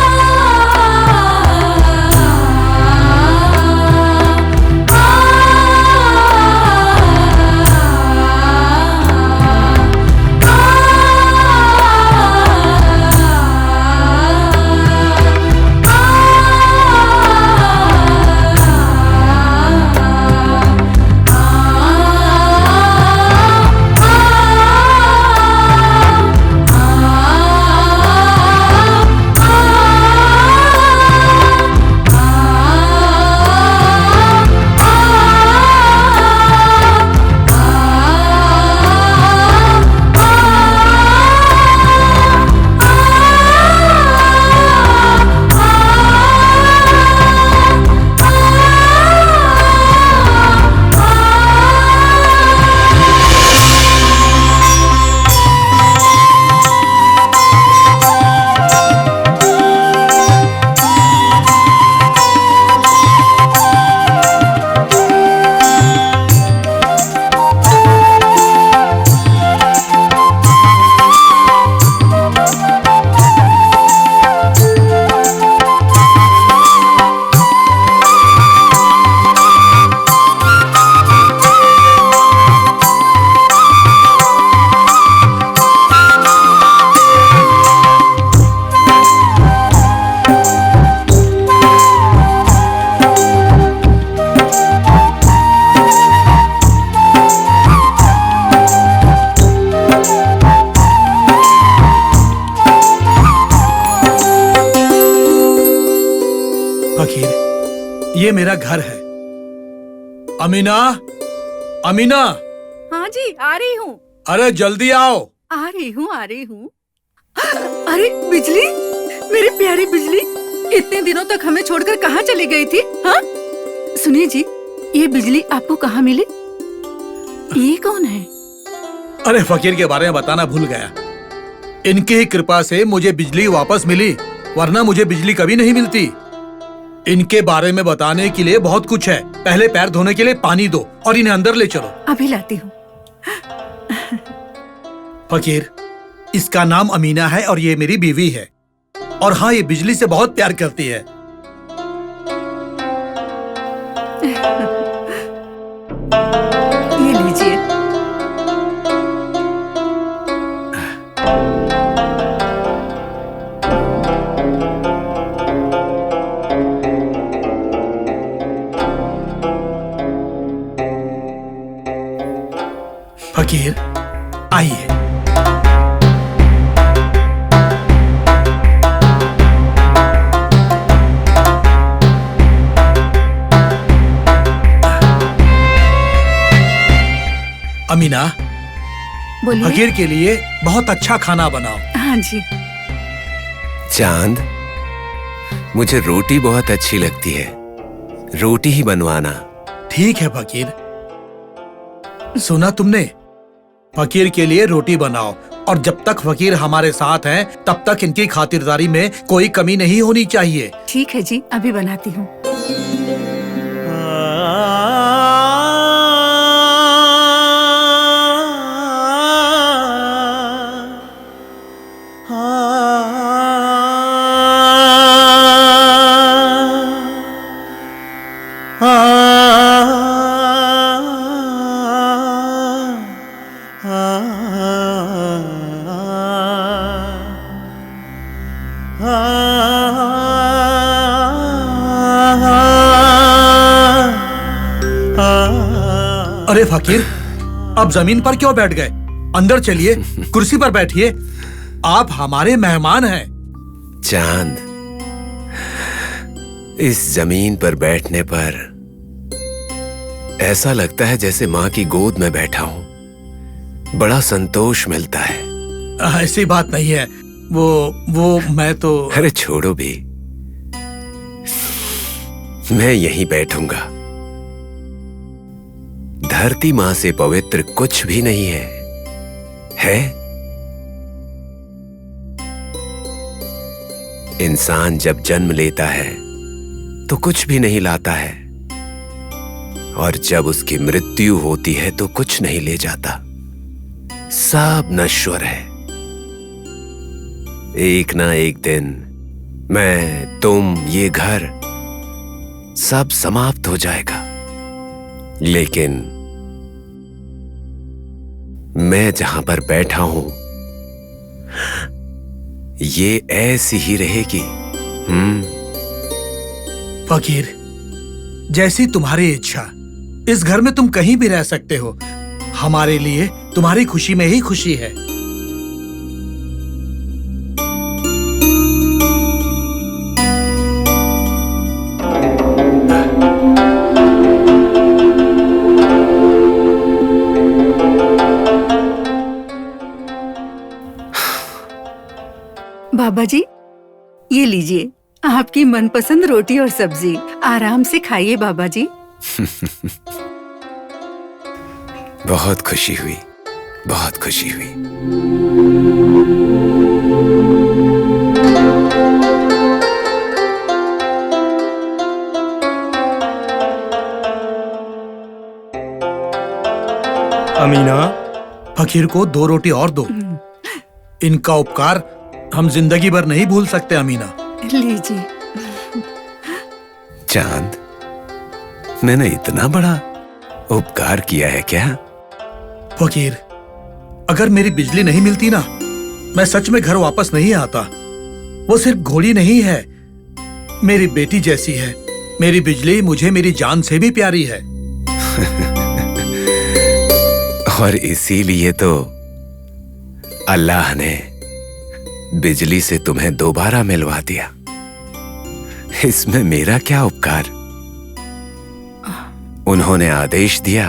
ये मेरा घर है। अमीना, अमीना। हाँ जी, आ रही हूँ। अरे जल्दी आओ। आ रही हूँ, आ रही हूँ। अरे बिजली, मेरी प्यारी बिजली, इतने दिनों तक हमें छोड़कर कहाँ चली गई थी? हाँ? सुनिए जी, ये बिजली आपको कहाँ मिली? ये कौन है? अरे फकीर के बारे में बताना भूल गया। इनकी ही कृपा से मुझे बिजली वापस मिली, वरना मुझे बिजली कभी नहीं मिलती। इनके बारे में बताने के लिए बहुत कुछ है। पहले पैर धोने के लिए पानी दो और इन्हें अंदर ले चलो। अभी लाती हूँ। फकीर, इसका नाम अमीना है और ये मेरी बीवी है। और हाँ, ये बिजली से बहुत प्यार करती है। ये लीजिए। फकीर, आइए। अमीना, बोलिए। फकीर के लिए बहुत अच्छा खाना बनाओ। हाँ जी। चांद, मुझे रोटी बहुत अच्छी लगती है, रोटी ही बनवाना। ठीक है फकीर। सुना तुमने? फकीर के लिए रोटी बनाओ, और जब तक फकीर हमारे साथ हैं, तब तक इनकी खातिरदारी में कोई कमी नहीं होनी चाहिए। ठीक है जी, अभी बनाती हूँ। अरे फकीर, अब जमीन पर क्यों बैठ गए? अंदर चलिए, कुर्सी पर बैठिए। आप हमारे मेहमान हैं। चांद, इस जमीन पर बैठने पर ऐसा लगता है जैसे माँ की गोद में बैठा हूँ। बड़ा संतोष मिलता है। ऐसी बात नहीं है। वो मैं तो। अरे छोड़ो भी, मैं यहीं बैठूंगा। धरती माँ से पवित्र कुछ भी नहीं है? इंसान जब जन्म लेता है तो कुछ भी नहीं लाता है, और जब उसकी मृत्यु होती है तो कुछ नहीं ले जाता, सब नश्वर है। एक ना एक दिन मैं, तुम, ये घर सब समाप्त हो जाएगा, लेकिन मैं जहां पर बैठा हूं ये ऐसी ही रहेगी। फकीर, जैसी तुम्हारी इच्छा, इस घर में तुम कहीं भी रह सकते हो। हमारे लिए तुम्हारी खुशी में ही खुशी है। बाबा जी, ये लीजिए आपकी मनपसंद रोटी और सब्जी। आराम से खाइए बाबा जी। बहुत खुशी हुई, बहुत खुशी हुई। अमीना, फकीर को 2 रोटी और दो। इनका उपकार हम जिंदगी भर नहीं भूल सकते अमीना। लीजिए। चांद, मैंने इतना बड़ा उपकार किया है क्या? फकीर, अगर मेरी बिजली नहीं मिलती ना, मैं सच में घर वापस नहीं आता। वो सिर्फ घोड़ी नहीं है, मेरी बेटी जैसी है। मेरी बिजली मुझे मेरी जान से भी प्यारी है। और इसीलिए तो अल्लाह ने बिजली से तुम्हें दोबारा मिलवा दिया। इसमें मेरा क्या उपकार? उन्होंने आदेश दिया,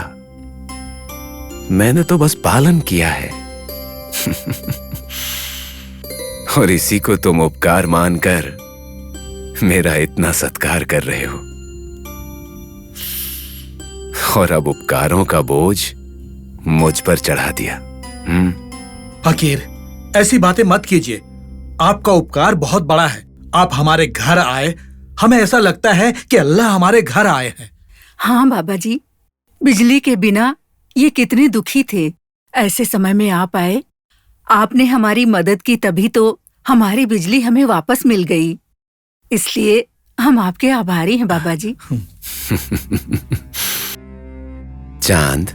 मैंने तो बस पालन किया है। और इसी को तुम उपकार मानकर मेरा इतना सत्कार कर रहे हो। और अब उपकारों का बोझ मुझ पर चढ़ा दिया। फकीर, ऐसी बातें मत कीजिए। आपका उपकार बहुत बड़ा है। आप हमारे घर आए, हमें ऐसा लगता है कि अल्लाह हमारे घर आए हैं। हाँ बाबा जी, बिजली के बिना ये कितने दुखी थे। ऐसे समय में आप आए, आपने हमारी मदद की, तभी तो हमारी बिजली हमें वापस मिल गई। इसलिए हम आपके आभारी हैं बाबा जी। चांद,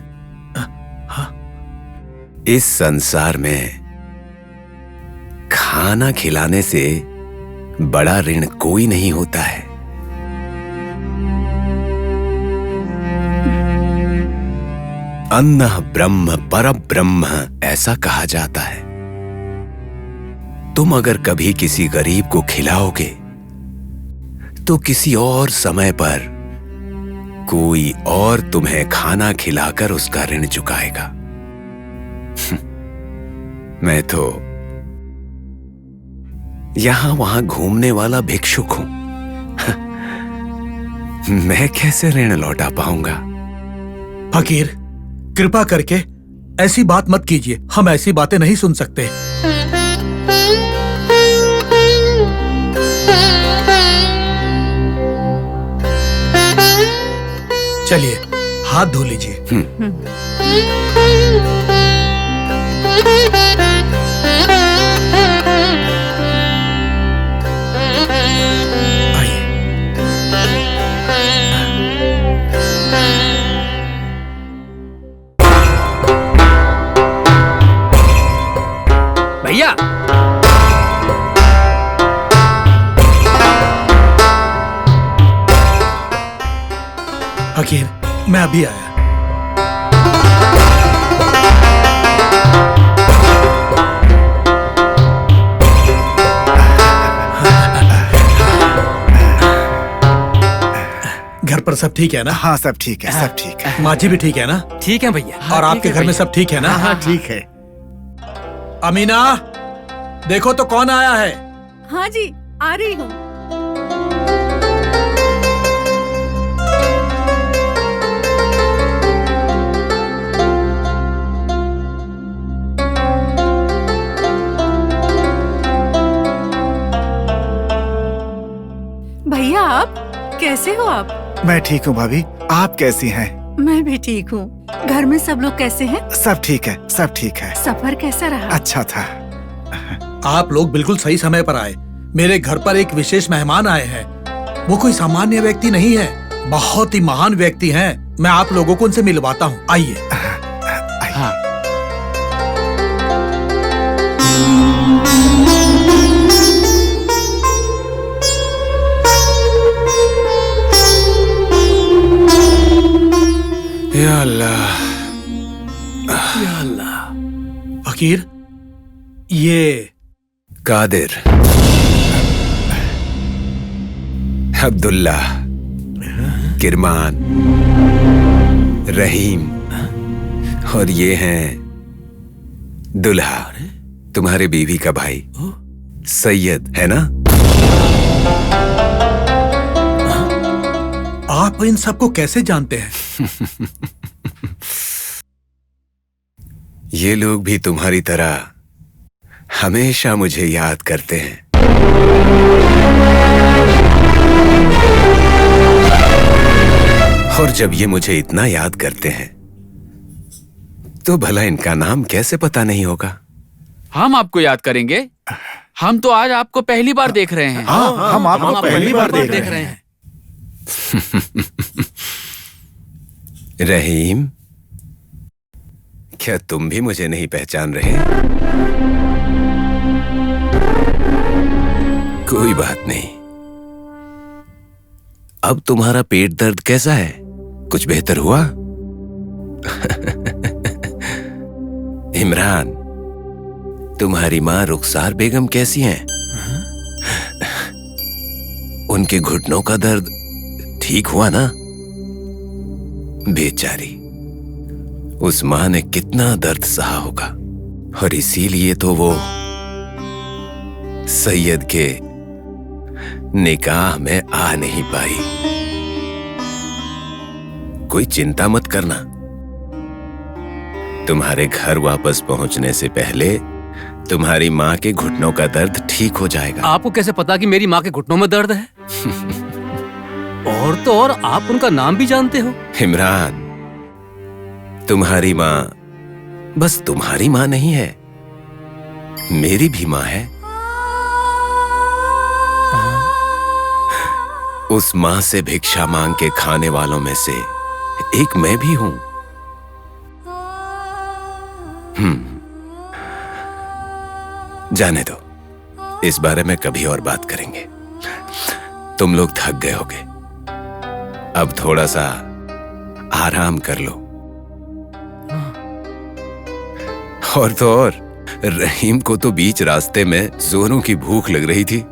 इस संसार में खाना खिलाने से बड़ा ऋण कोई नहीं होता है। अन्नः ब्रह्म परब्रह्म ऐसा कहा जाता है। तुम अगर कभी किसी गरीब को खिलाओगे तो किसी और समय पर कोई और तुम्हें खाना खिलाकर उसका ऋण चुकाएगा। मैं तो यहां वहां घूमने वाला भिक्षुक हूं। मैं कैसे ऋण लौटा पाऊंगा? फकीर, कृपा करके ऐसी बात मत कीजिए। हम ऐसी बातें नहीं सुन सकते। चलिए, हाथ धो लीजिए। भैया, फकीर, मैं अभी आया। घर पर सब ठीक है ना? हाँ, सब ठीक है, सब ठीक है। माँ जी भी ठीक है ना? ठीक है भैया। और आपके घर में सब ठीक है ना? हाँ, ठीक है। अमीना, देखो तो कौन आया है। हाँ जी, आ रही हूँ। भैया, आप कैसे हो? आप? मैं ठीक हूँ भाभी, आप कैसी हैं? मैं भी ठीक हूँ। घर में सब लोग कैसे हैं? सब ठीक है, सब ठीक है। सफर कैसा रहा? अच्छा था। आप लोग बिल्कुल सही समय पर आए। मेरे घर पर एक विशेष मेहमान आए हैं। वो कोई सामान्य व्यक्ति नहीं है, बहुत ही महान व्यक्ति हैं। मैं आप लोगों को उनसे मिलवाता हूँ। आइए। हाँ। या अल्लाह, या अल्लाह। फकीर, ये कादिर, अब्दुल्ला, किरमान, रहीम और ये हैं दुल्हा, तुम्हारे बीवी का भाई सैयद, है ना? आप इन सबको कैसे जानते हैं? ये लोग भी तुम्हारी तरह हमेशा मुझे याद करते हैं। और जब ये मुझे इतना याद करते हैं तो भला इनका नाम कैसे पता नहीं होगा? हम आपको याद करेंगे। हम तो आज आपको पहली बार देख रहे हैं। हाँ, हम आपको पहली बार देख रहे हैं। रहीम, क्या तुम भी मुझे नहीं पहचान रहे? कोई बात नहीं। अब तुम्हारा पेट दर्द कैसा है? कुछ बेहतर हुआ? इमरान, तुम्हारी माँ रुखसार बेगम कैसी हैं? उनके घुटनों का दर्द ठीक हुआ ना? बेचारी, उस माँ ने कितना दर्द सहा होगा और इसीलिए तो वो सैयद के निकाह में आ नहीं पाई। कोई चिंता मत करना, तुम्हारे घर वापस पहुंचने से पहले तुम्हारी माँ के घुटनों का दर्द ठीक हो जाएगा। आपको कैसे पता कि मेरी माँ के घुटनों में दर्द है? और तो और आप उनका नाम भी जानते हो। इमरान, तुम्हारी माँ बस तुम्हारी माँ नहीं है, मेरी भी माँ है। उस माँ से भिक्षा मांग के खाने वालों में से एक मैं भी हूं। जाने दो, इस बारे में कभी और बात करेंगे। तुम लोग थक गए होगे, अब थोड़ा सा आराम कर लो। और तो और, रहीम को तो बीच रास्ते में जोरों की भूख लग रही थी।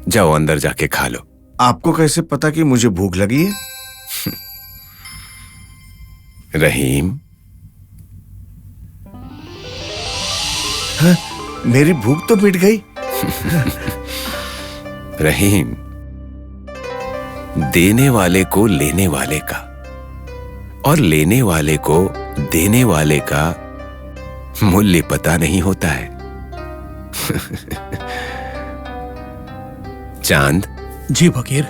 जाओ अंदर जाके खा लो। आपको कैसे पता कि मुझे भूख लगी है? रहीम, हाँ, मेरी भूख तो मिट गई। रहीम, देने वाले को लेने वाले का और लेने वाले को देने वाले का मूल्य पता नहीं होता है। चांद जी फकीर,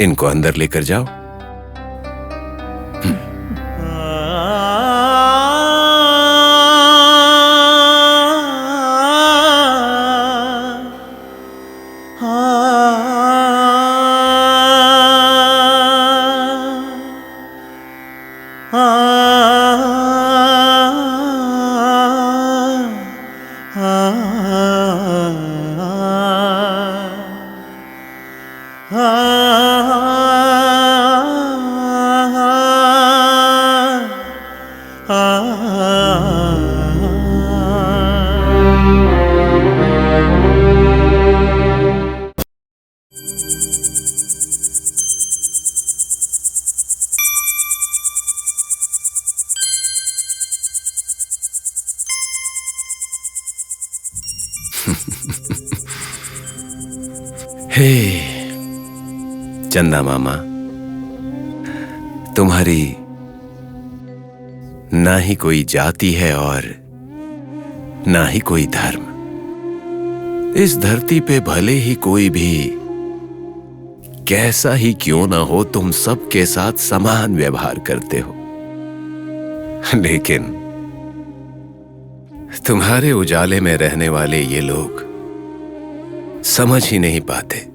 इनको अंदर लेकर जाओ। हे चंदा मामा, तुम्हारी ना ही कोई जाति है और ना ही कोई धर्म। इस धरती पे भले ही कोई भी कैसा ही क्यों ना हो, तुम सबके साथ समान व्यवहार करते हो, लेकिन तुम्हारे उजाले में रहने वाले ये लोग समझ ही नहीं पाते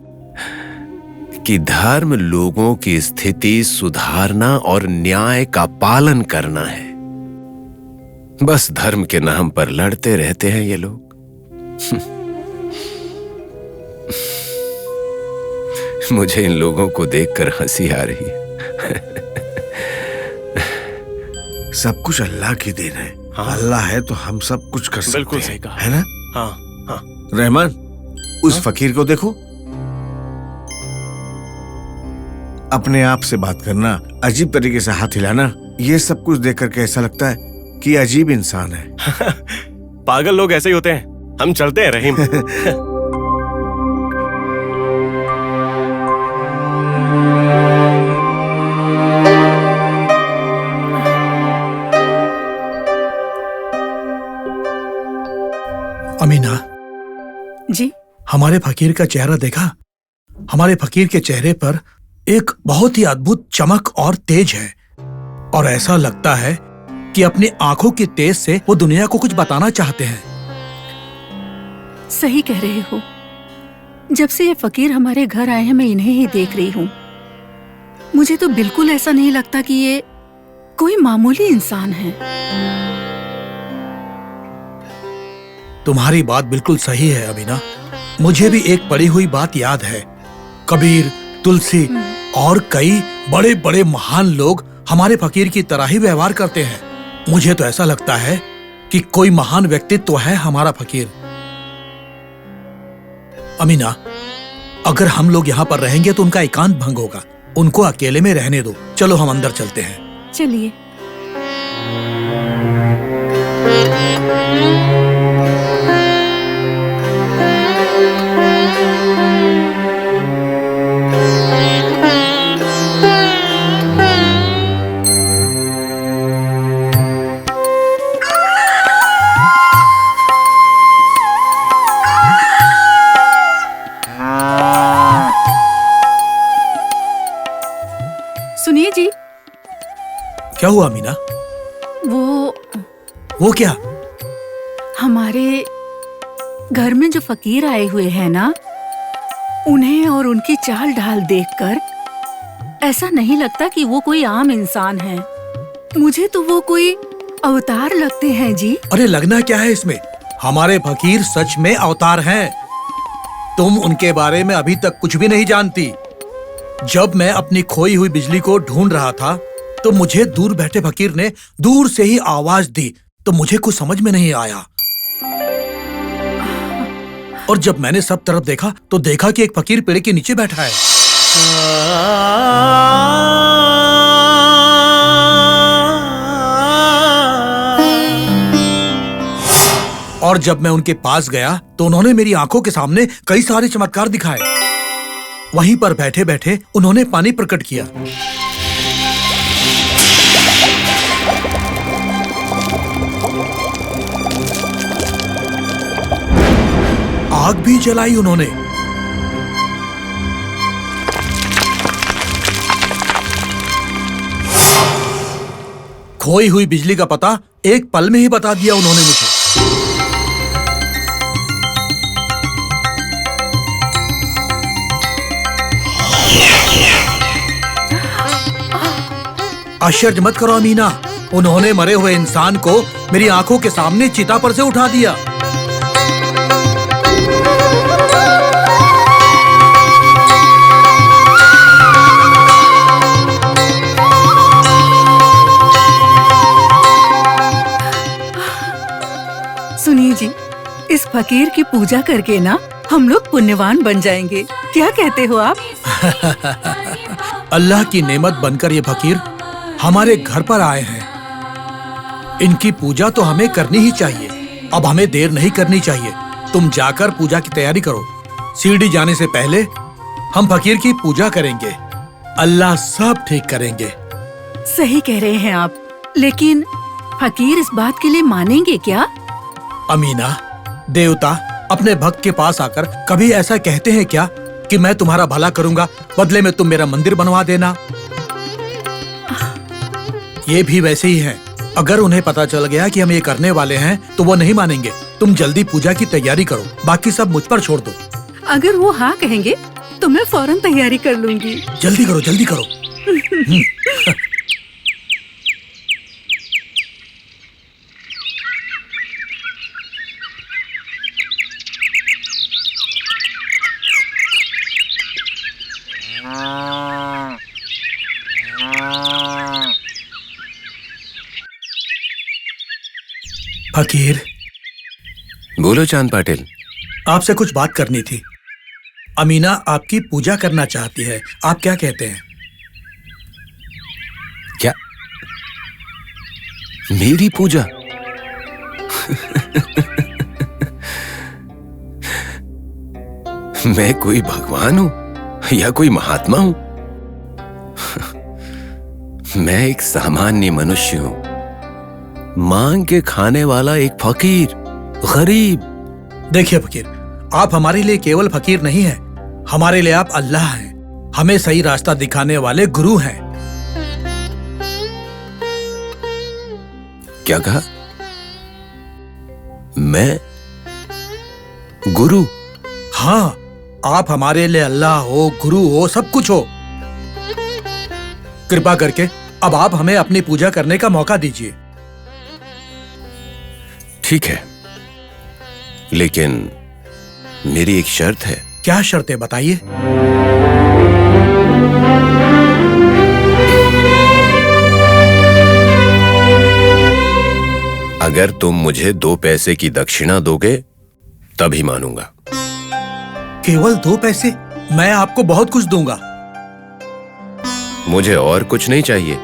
कि धर्म लोगों की स्थिति सुधारना और न्याय का पालन करना है। बस धर्म के नाम पर लड़ते रहते हैं ये लोग। मुझे इन लोगों को देखकर हंसी आ रही है। सब कुछ अल्लाह की देन है। हाँ। अल्लाह है तो हम सब कुछ कर सकते हैं। बिल्कुल सही कहा है ना? हाँ हाँ। रहमान, उस फकीर को देखो, अपने आप से बात करना, अजीब तरीके से हाथ हिलाना, ये सब कुछ देखकर कैसा लगता है कि अजीब इंसान है। पागल लोग ऐसे ही होते हैं। हम चलते हैं रहीम। अमीना जी, हमारे फकीर का चेहरा देखा? हमारे फकीर के चेहरे पर एक बहुत ही अद्भुत चमक और तेज है, और ऐसा लगता है कि अपनी आंखों की तेज से वो दुनिया को कुछ बताना चाहते हैं। सही कह रहे हो। जब से ये फकीर हमारे घर आए हैं, मैं इन्हें ही देख रही हूँ। मुझे तो बिल्कुल ऐसा नहीं लगता कि ये कोई मामूली इंसान है। तुम्हारी बात बिल्कुल सही है अमीना। मुझे भी एक पढ़ी हुई बात याद है। कबीर, तुलसी और कई बड़े बड़े महान लोग हमारे फकीर की तरह ही व्यवहार करते हैं। मुझे तो ऐसा लगता है कि कोई महान व्यक्तित्व है हमारा फकीर। अमीना, अगर हम लोग यहाँ पर रहेंगे तो उनका एकांत भंग होगा। उनको अकेले में रहने दो। चलो हम अंदर चलते हैं। चलिए। सुनिए जी। क्या हुआ अमीना? वो क्या? हमारे घर में जो फकीर आए हुए हैं ना, उन्हें और उनकी चाल ढाल देखकर ऐसा नहीं लगता कि वो कोई आम इंसान है। मुझे तो वो कोई अवतार लगते हैं जी। अरे लगना क्या है इसमें? हमारे फकीर सच में अवतार हैं। तुम उनके बारे में अभी तक कुछ भी नहीं जानती। जब मैं अपनी खोई हुई बिजली को ढूंढ रहा था तो मुझे दूर बैठे फकीर ने दूर से ही आवाज दी, तो मुझे कुछ समझ में नहीं आया। और जब मैंने सब तरफ देखा तो देखा कि एक फकीर पेड़ के नीचे बैठा है। और जब मैं उनके पास गया तो उन्होंने मेरी आंखों के सामने कई सारे चमत्कार दिखाए। वहीं पर बैठे बैठे उन्होंने पानी प्रकट किया। आग भी जलाई उन्होंने। खोई हुई बिजली का पता एक पल में ही बता दिया उन्होंने मुझे। आश्चर्य मत करो अमीना, उन्होंने मरे हुए इंसान को मेरी आंखों के सामने चिता पर से उठा दिया। सुनिए जी, इस फकीर की पूजा करके ना हम लोग पुण्यवान बन जाएंगे। क्या कहते हो आप? अल्लाह की नेमत बनकर ये फकीर हमारे घर पर आए हैं। इनकी पूजा तो हमें करनी ही चाहिए। अब हमें देर नहीं करनी चाहिए। तुम जाकर पूजा की तैयारी करो। सीढ़ी जाने से पहले हम फकीर की पूजा करेंगे। अल्लाह सब ठीक करेंगे। सही कह रहे हैं आप, लेकिन फकीर इस बात के लिए मानेंगे क्या? अमीना, देवता अपने भक्त के पास आकर कभी ऐसा कहते हैं क्या कि मैं तुम्हारा भला करूंगा, बदले में तुम मेरा मंदिर बनवा देना। ये भी वैसे ही हैं। अगर उन्हें पता चल गया कि हम ये करने वाले हैं तो वो नहीं मानेंगे। तुम जल्दी पूजा की तैयारी करो, बाकी सब मुझ पर छोड़ दो। अगर वो हाँ कहेंगे तो मैं फौरन तैयारी कर लूंगी। जल्दी करो, जल्दी करो। फकीर, बोलो चांद पाटिल। आपसे कुछ बात करनी थी। अमीना आपकी पूजा करना चाहती है, आप क्या कहते हैं? क्या? मेरी पूजा? मैं कोई भगवान हूं या कोई महात्मा हूं? मैं एक सामान्य मनुष्य हूं, मांग के खाने वाला एक फकीर, गरीब। देखिए फकीर, आप हमारे लिए केवल फकीर नहीं हैं, हमारे लिए आप अल्लाह हैं, हमें सही रास्ता दिखाने वाले गुरु हैं। क्या कहा? मैं गुरु? हाँ, आप हमारे लिए अल्लाह हो, गुरु हो, सब कुछ हो। कृपा करके अब आप हमें अपनी पूजा करने का मौका दीजिए। ठीक है, लेकिन मेरी एक शर्त है। क्या शर्त है, बताइए। अगर तुम मुझे 2 पैसे की दक्षिणा दोगे तभी मानूंगा। केवल 2 पैसे? मैं आपको बहुत कुछ दूंगा। मुझे और कुछ नहीं चाहिए,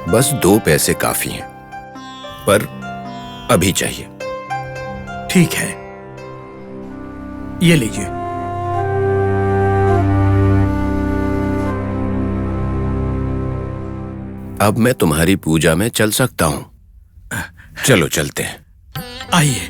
बस 2 पैसे काफी हैं, पर अभी चाहिए। ठीक है, ये लीजिए। अब मैं तुम्हारी पूजा में चल सकता हूं। चलो चलते हैं। आइए।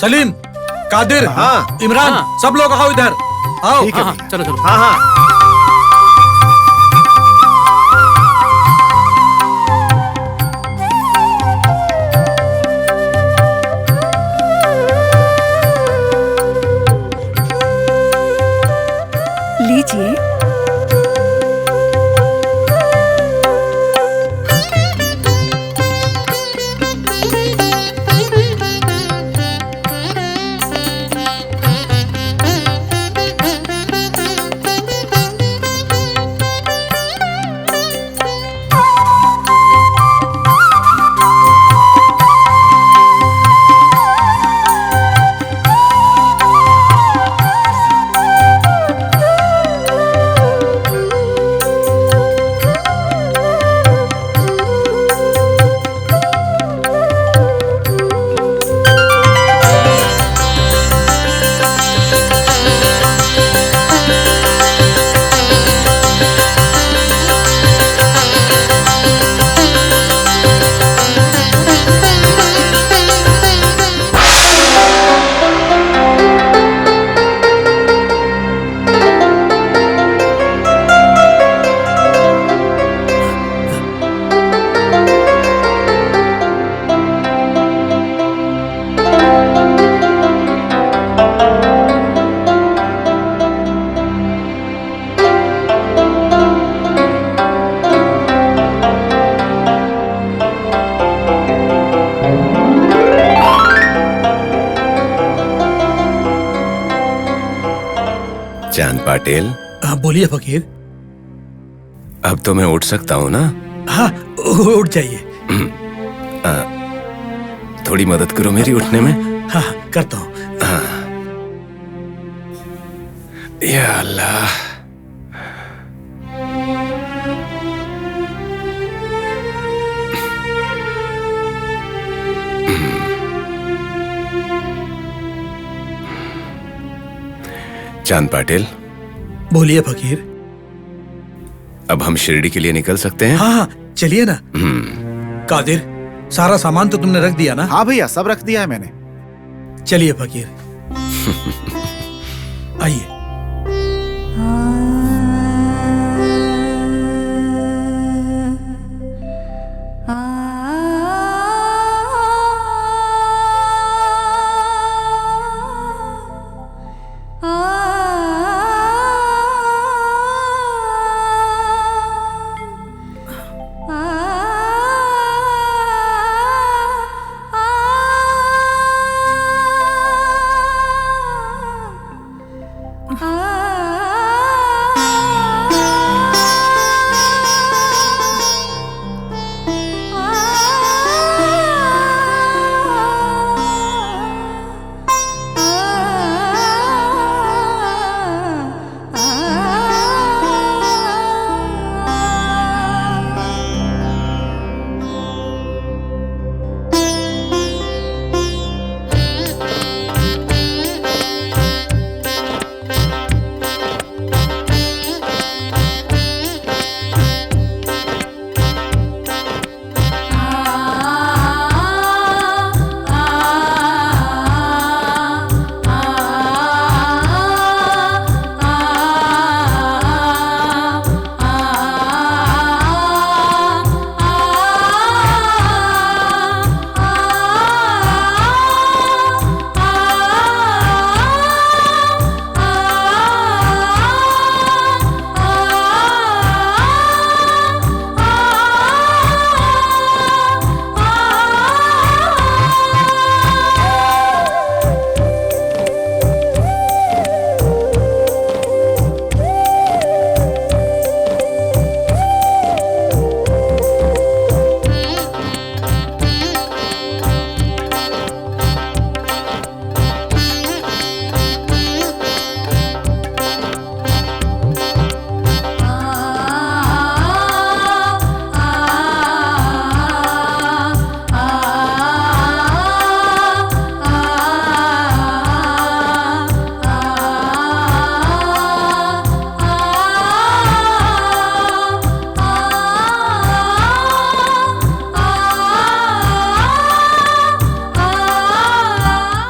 सलीम, कादिर, हाँ, इमरान, हाँ, सब लोग आओ इधर। आओ। ठीक है हाँ, भैया। चलो चलो। हाँ हाँ। लीजिए। चांद पाटिल। बोलिए फकीर। अब तो मैं उठ सकता हूँ ना? हाँ, उठ जाइए। थोड़ी मदद करो मेरी उठने में। हाँ, करता हूँ। या अल्लाह। चांद पाटिल, बोलिए फकीर। अब हम शिरडी के लिए निकल सकते हैं? हाँ हाँ, चलिए ना। कादिर, सारा सामान तो तुमने रख दिया ना? हाँ भैया, सब रख दिया है मैंने। चलिए फकीर, आइए।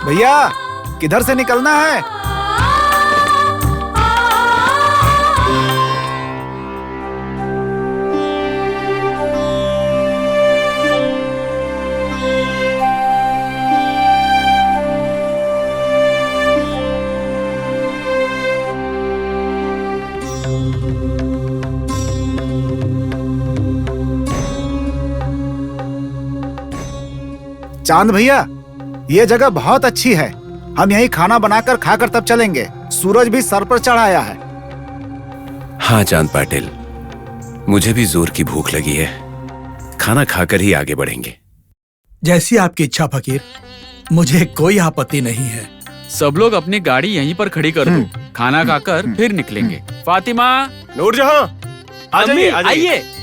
भैया, किधर से निकलना है? चांद भैया, ये जगह बहुत अच्छी है। हम यहीं खाना बनाकर खाकर तब चलेंगे। सूरज भी सर पर चढ़ाया है। हाँ चांद पाटिल, मुझे भी जोर की भूख लगी है। खाना खाकर ही आगे बढ़ेंगे। जैसी आपकी इच्छा फकीर, मुझे कोई आपत्ति नहीं है। सब लोग अपनी गाड़ी यहीं पर खड़ी कर दो। खाना खाकर फिर निकलेंगे। फातिमा, नूरजहां, आ जाइए, आ जाइए। आइए।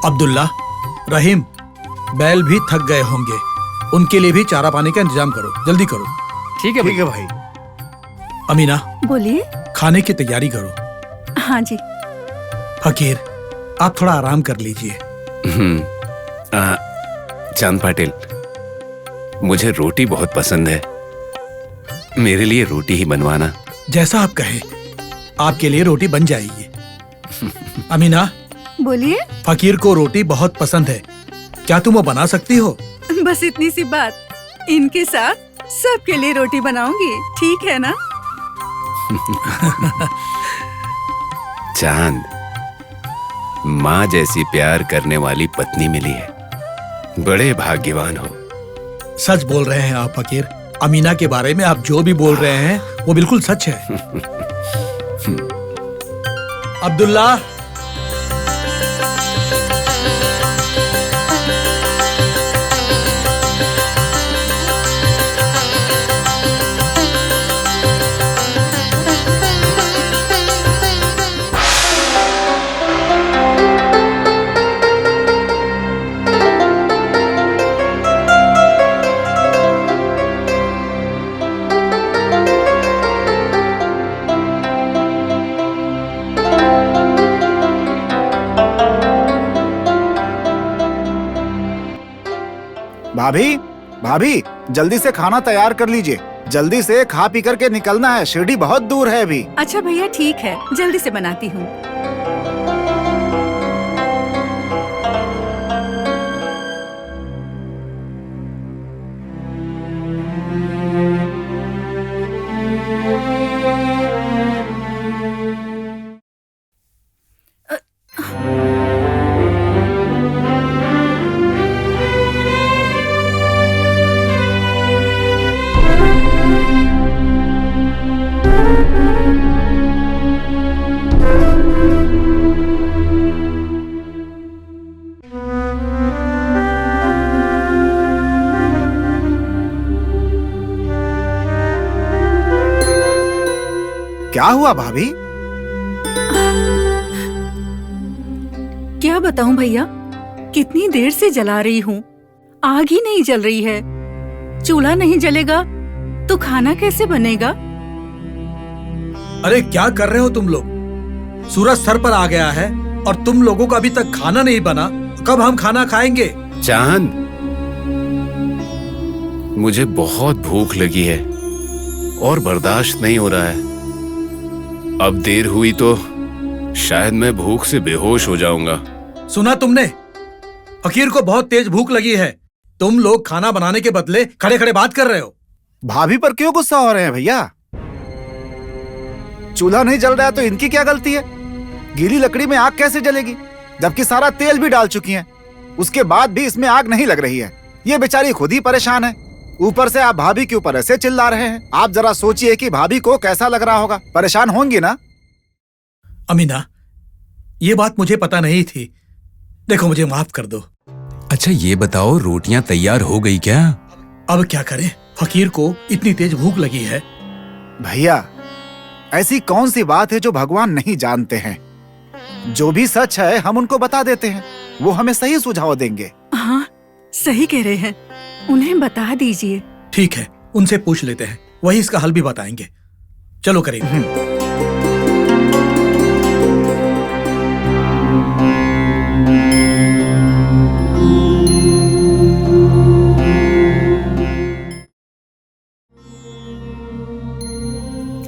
अब्दुल्ला, रहीम, बैल भी थक गए होंगे। उनके लिए भी चारा पानी का इंतजाम करो, जल्दी करो। ठीक है भाई। अमीना, बोलिए। खाने की तैयारी करो। हाँ जी। फकीर, आप थोड़ा आराम कर लीजिए। चांद पाटिल, मुझे रोटी बहुत पसंद है। मेरे लिए रोटी ही बनवाना। जैसा आप कहें, आपके लिए रोटी बन जाएगी। अमीना, बोलिए। फकीर को रोटी बहुत पसंद है, क्या तुम वो बना सकती हो? बस इतनी सी बात, इनके साथ सबके लिए रोटी बनाऊंगी, ठीक है ना? चांद, माँ जैसी प्यार करने वाली पत्नी मिली है। बड़े भाग्यवान हो। सच बोल रहे हैं आप फकीर। अमीना के बारे में आप जो भी बोल रहे हैं वो बिल्कुल सच है। अब्दुल्ला, भाभी, भाभी, जल्दी से खाना तैयार कर लीजिए। जल्दी से खा पी करके निकलना है, शिरडी बहुत दूर है अभी। अच्छा भैया ठीक है, जल्दी से बनाती हूँ। क्या हुआ भाभी? क्या बताऊं भैया, कितनी देर से जला रही हूँ, आग ही नहीं जल रही है। चूल्हा नहीं जलेगा तो खाना कैसे बनेगा? अरे क्या कर रहे हो तुम लोग? सूरज सर पर आ गया है और तुम लोगों का अभी तक खाना नहीं बना। कब हम खाना खाएंगे? चांद, मुझे बहुत भूख लगी है और बर्दाश्त नहीं हो रहा है। अब देर हुई तो शायद मैं भूख से बेहोश हो जाऊंगा। सुना तुमने? फकीर को बहुत तेज भूख लगी है। तुम लोग खाना बनाने के बदले खड़े खड़े बात कर रहे हो। भाभी पर क्यों गुस्सा हो रहे हैं भैया? चूल्हा नहीं जल रहा है तो इनकी क्या गलती है? गीली लकड़ी में आग कैसे जलेगी, जबकि सारा तेल भी डाल चुकी हैं। उसके बाद भी इसमें आग नहीं लग रही है। ये बेचारी खुद ही परेशान है, ऊपर से आप भाभी के ऊपर ऐसे चिल्ला रहे हैं। आप जरा सोचिए कि भाभी को कैसा लग रहा होगा। परेशान होंगी ना? अमीना, ये बात मुझे पता नहीं थी। देखो मुझे माफ कर दो। अच्छा ये बताओ, रोटियां तैयार हो गई क्या? अब क्या करें, फकीर को इतनी तेज भूख लगी है। भैया, ऐसी कौन सी बात है जो भगवान नहीं जानते हैं? जो भी सच है हम उनको बता देते हैं, वो हमें सही सुझाव देंगे। हाँ सही कह रहे हैं, उन्हें बता दीजिए। ठीक है, उनसे पूछ लेते हैं, वही इसका हल भी बताएंगे। चलो करेंगे।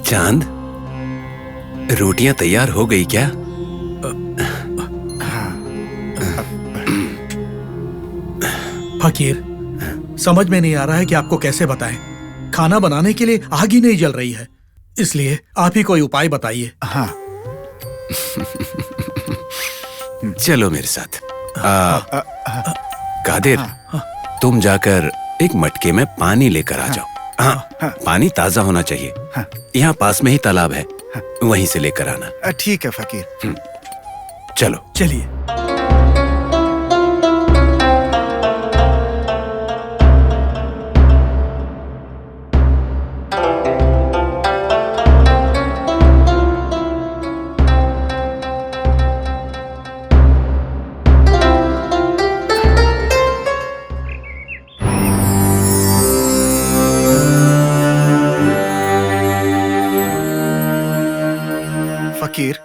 चांद, रोटियां तैयार हो गई क्या? फकीर, समझ में नहीं आ रहा है कि आपको कैसे बताएं। खाना बनाने के लिए आग ही नहीं जल रही है, इसलिए आप ही कोई उपाय बताइए। हाँ। चलो मेरे साथ। कादिर, तुम जाकर एक मटके में पानी लेकर आ जाओ। हाँ, पानी ताजा होना चाहिए। यहाँ पास में ही तालाब है, वहीं से लेकर आना। ठीक है फकीर। चलो चलिए। फकीर,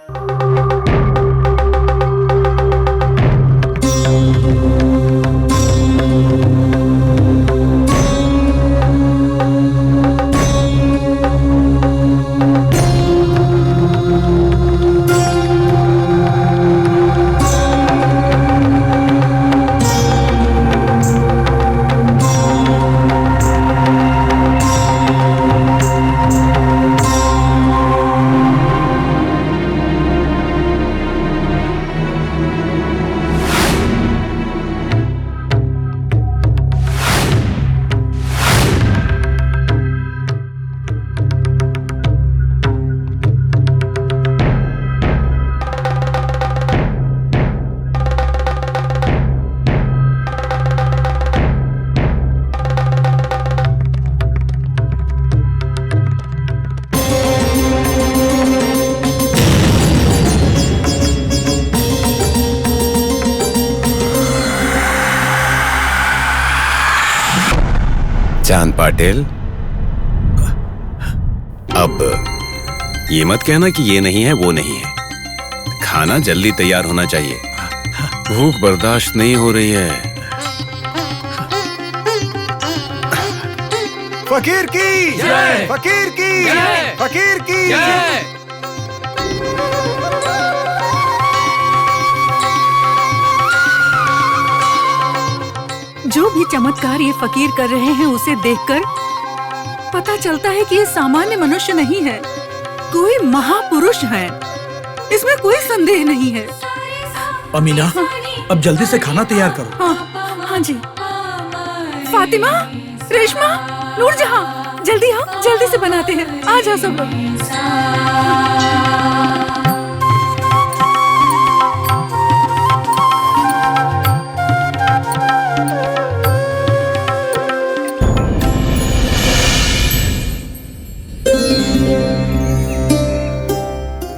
चांद पाटिल, अब ये मत कहना कि ये नहीं है वो नहीं है। खाना जल्दी तैयार होना चाहिए, भूख बर्दाश्त नहीं हो रही है। फकीर की जय! फकीर की जय! फकीर की जो भी चमत्कार ये फकीर कर रहे हैं उसे देखकर पता चलता है कि ये सामान्य मनुष्य नहीं है, कोई महापुरुष है, इसमें कोई संदेह नहीं है। अमीना, अब जल्दी से खाना तैयार करो। हाँ, हाँ जी। फातिमा, रेशमा, नूरजहां, जल्दी आओ, जल्दी से बनाते हैं। आ जाओ सब लोग।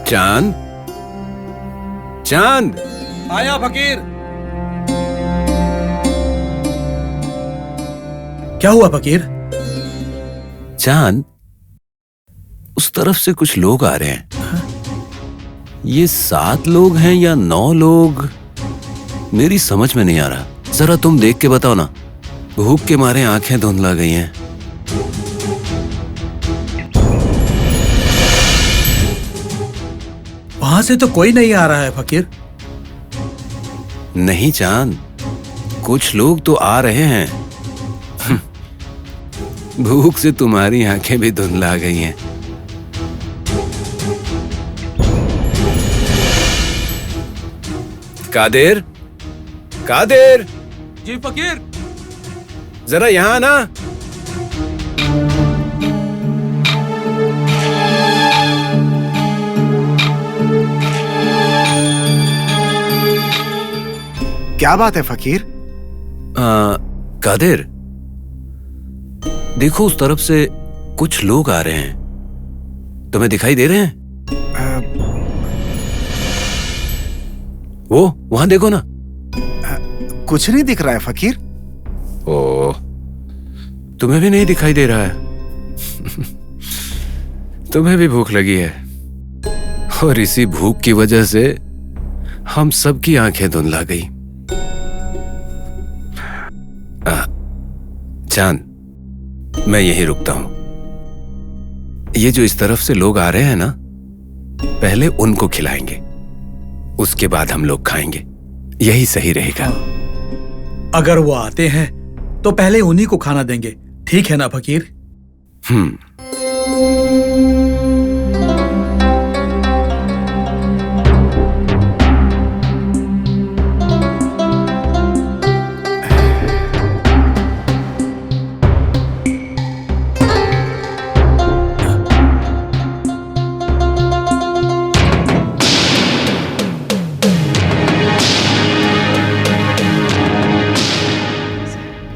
चांद, चांद, आया फकीर। क्या हुआ फकीर? चांद, उस तरफ से कुछ लोग आ रहे हैं। ये 7 लोग हैं या 9 लोग, मेरी समझ में नहीं आ रहा। जरा तुम देख के बताओ ना, भूख के मारे आंखें धुंधला गई हैं। वहां से तो कोई नहीं आ रहा है फकीर। नहीं चांद, कुछ लोग तो आ रहे हैं। भूख से तुम्हारी आंखें भी धुंधला गई हैं। कादिर, कादिर, जी फकीर। जरा यहां ना। क्या बात है फकीर? कादिर, देखो उस तरफ से कुछ लोग आ रहे हैं, तुम्हें दिखाई दे रहे हैं? वो वहां देखो ना। कुछ नहीं दिख रहा है फकीर। ओ, तुम्हें भी नहीं दिखाई दे रहा है? तुम्हें भी भूख लगी है, और इसी भूख की वजह से हम सबकी आंखें धुंधला गई। चांद, मैं यहीं रुकता हूं। ये जो इस तरफ से लोग आ रहे हैं ना, पहले उनको खिलाएंगे, उसके बाद हम लोग खाएंगे। यही सही रहेगा। अगर वो आते हैं तो पहले उन्हीं को खाना देंगे, ठीक है ना फकीर?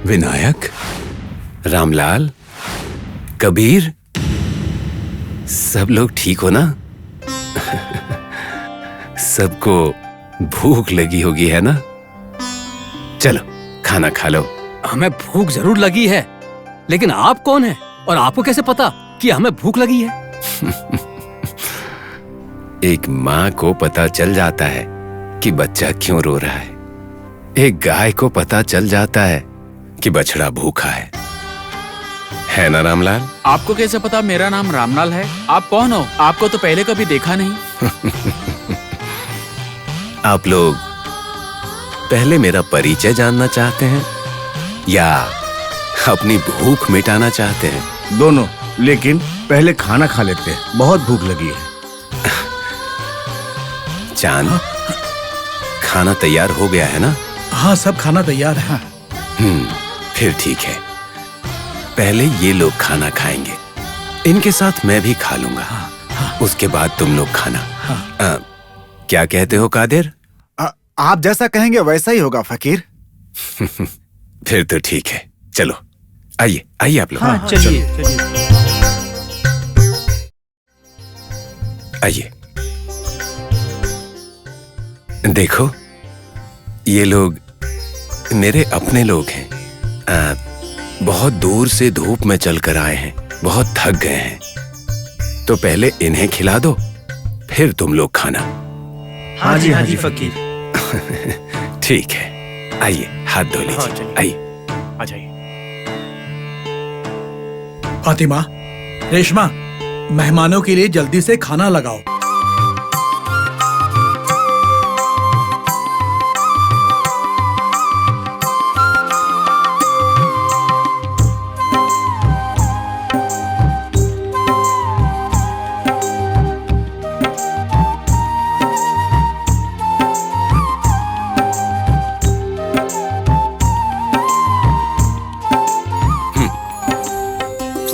विनायक, रामलाल, कबीर, सब लोग ठीक हो ना? सबको भूख लगी होगी, है ना? चलो खाना खा लो। हमें भूख जरूर लगी है, लेकिन आप कौन हैं और आपको कैसे पता कि हमें भूख लगी है? एक माँ को पता चल जाता है कि बच्चा क्यों रो रहा है। एक गाय को पता चल जाता है कि बछड़ा भूखा है ना रामलाल? आपको कैसे पता मेरा नाम रामलाल है? आप कौन हो? आपको तो पहले कभी देखा नहीं। आप लोग पहले मेरा परिचय जानना चाहते हैं या अपनी भूख मिटाना चाहते हैं? दोनों, लेकिन पहले खाना खा लेते हैं, बहुत भूख लगी है। चांद, खाना तैयार हो गया है ना? हाँ, सब खाना तैयार है। फिर ठीक है। पहले ये लोग खाना खाएंगे, इनके साथ मैं भी खा लूंगा। उसके बाद तुम लोग खाना। क्या कहते हो कादिर? आप जैसा कहेंगे वैसा ही होगा फकीर। फिर तो ठीक है, चलो आइए आइए आप लोग। हाँ, चलिए। आइए। देखो, ये लोग मेरे अपने लोग हैं। बहुत दूर से धूप में चलकर आए हैं, बहुत थक गए हैं, तो पहले इन्हें खिला दो, फिर तुम लोग खाना। हाँ जी फकीर। ठीक है, आइए हाथ धो लीजिए। आइए। आ जाइए। फातिमा, रेशमा, मेहमानों के लिए जल्दी से खाना लगाओ।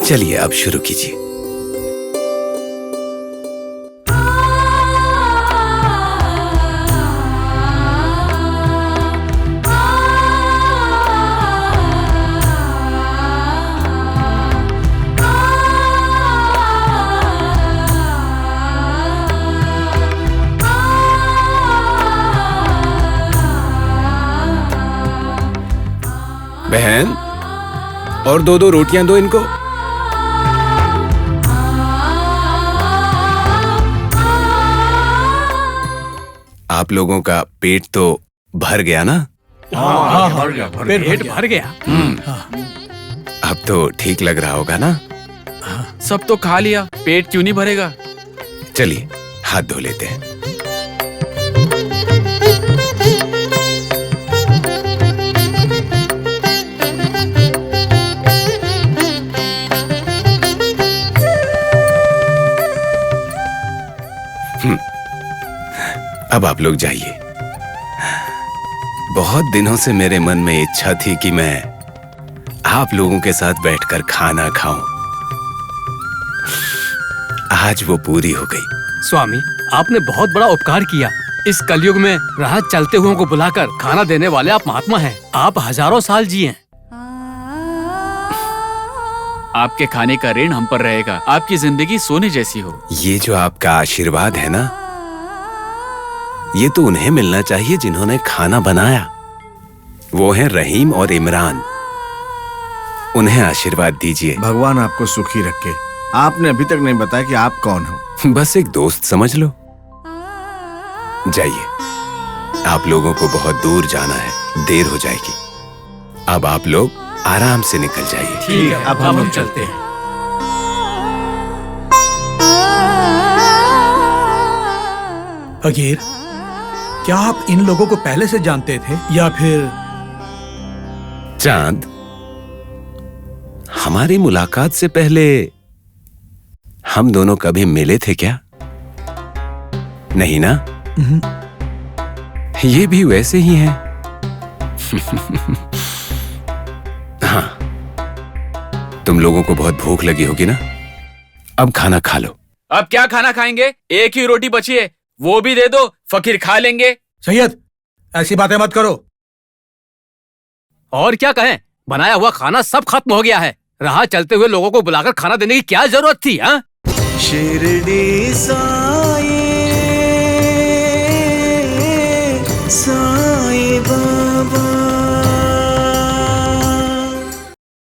चलिए अब शुरू कीजिए। बहन, और दो रोटियां दो इनको। आप लोगों का पेट तो भर गया ना? हाँ, पेट भर गया। अब तो ठीक लग रहा होगा ना? सब तो खा लिया, पेट क्यों नहीं भरेगा? चलिए हाथ धो लेते हैं। अब आप लोग जाइए। बहुत दिनों से मेरे मन में इच्छा थी कि मैं आप लोगों के साथ बैठकर खाना खाऊं। आज वो पूरी हो गई। स्वामी, आपने बहुत बड़ा उपकार किया। इस कलयुग में राह चलते हुओं को बुलाकर खाना देने वाले आप महात्मा हैं। आप हजारों साल जिए। आपके खाने का ऋण हम पर रहेगा। आपकी जिंदगी सोने जैसी हो। ये जो आपका आशीर्वाद है ना, ये तो उन्हें मिलना चाहिए जिन्होंने खाना बनाया। वो हैं रहीम और इमरान। उन्हें आशीर्वाद दीजिए। भगवान आपको सुखी रखे। आपने अभी तक नहीं बताया कि आप कौन हो। बस एक दोस्त समझ लो। जाइए, आप लोगों को बहुत दूर जाना है, देर हो जाएगी। अब आप लोग आराम से निकल जाइए। ठीक है, अब हम चलते हैं। फकीर, क्या आप इन लोगों को पहले से जानते थे या फिर? चांद, हमारी मुलाकात से पहले हम दोनों कभी मिले थे क्या? नहीं ना? ये भी वैसे ही हैं। हाँ, तुम लोगों को बहुत भूख लगी होगी ना? अब खाना खा लो। अब क्या खाना खाएंगे? एक ही रोटी बची है, वो भी दे दो, फकीर खा लेंगे। सैयद, ऐसी बातें मत करो। और क्या कहें, बनाया हुआ खाना सब खत्म हो गया है। राह चलते हुए लोगों को बुलाकर खाना देने की क्या जरूरत थी? हाँ? शिरडी साई साई बाबा।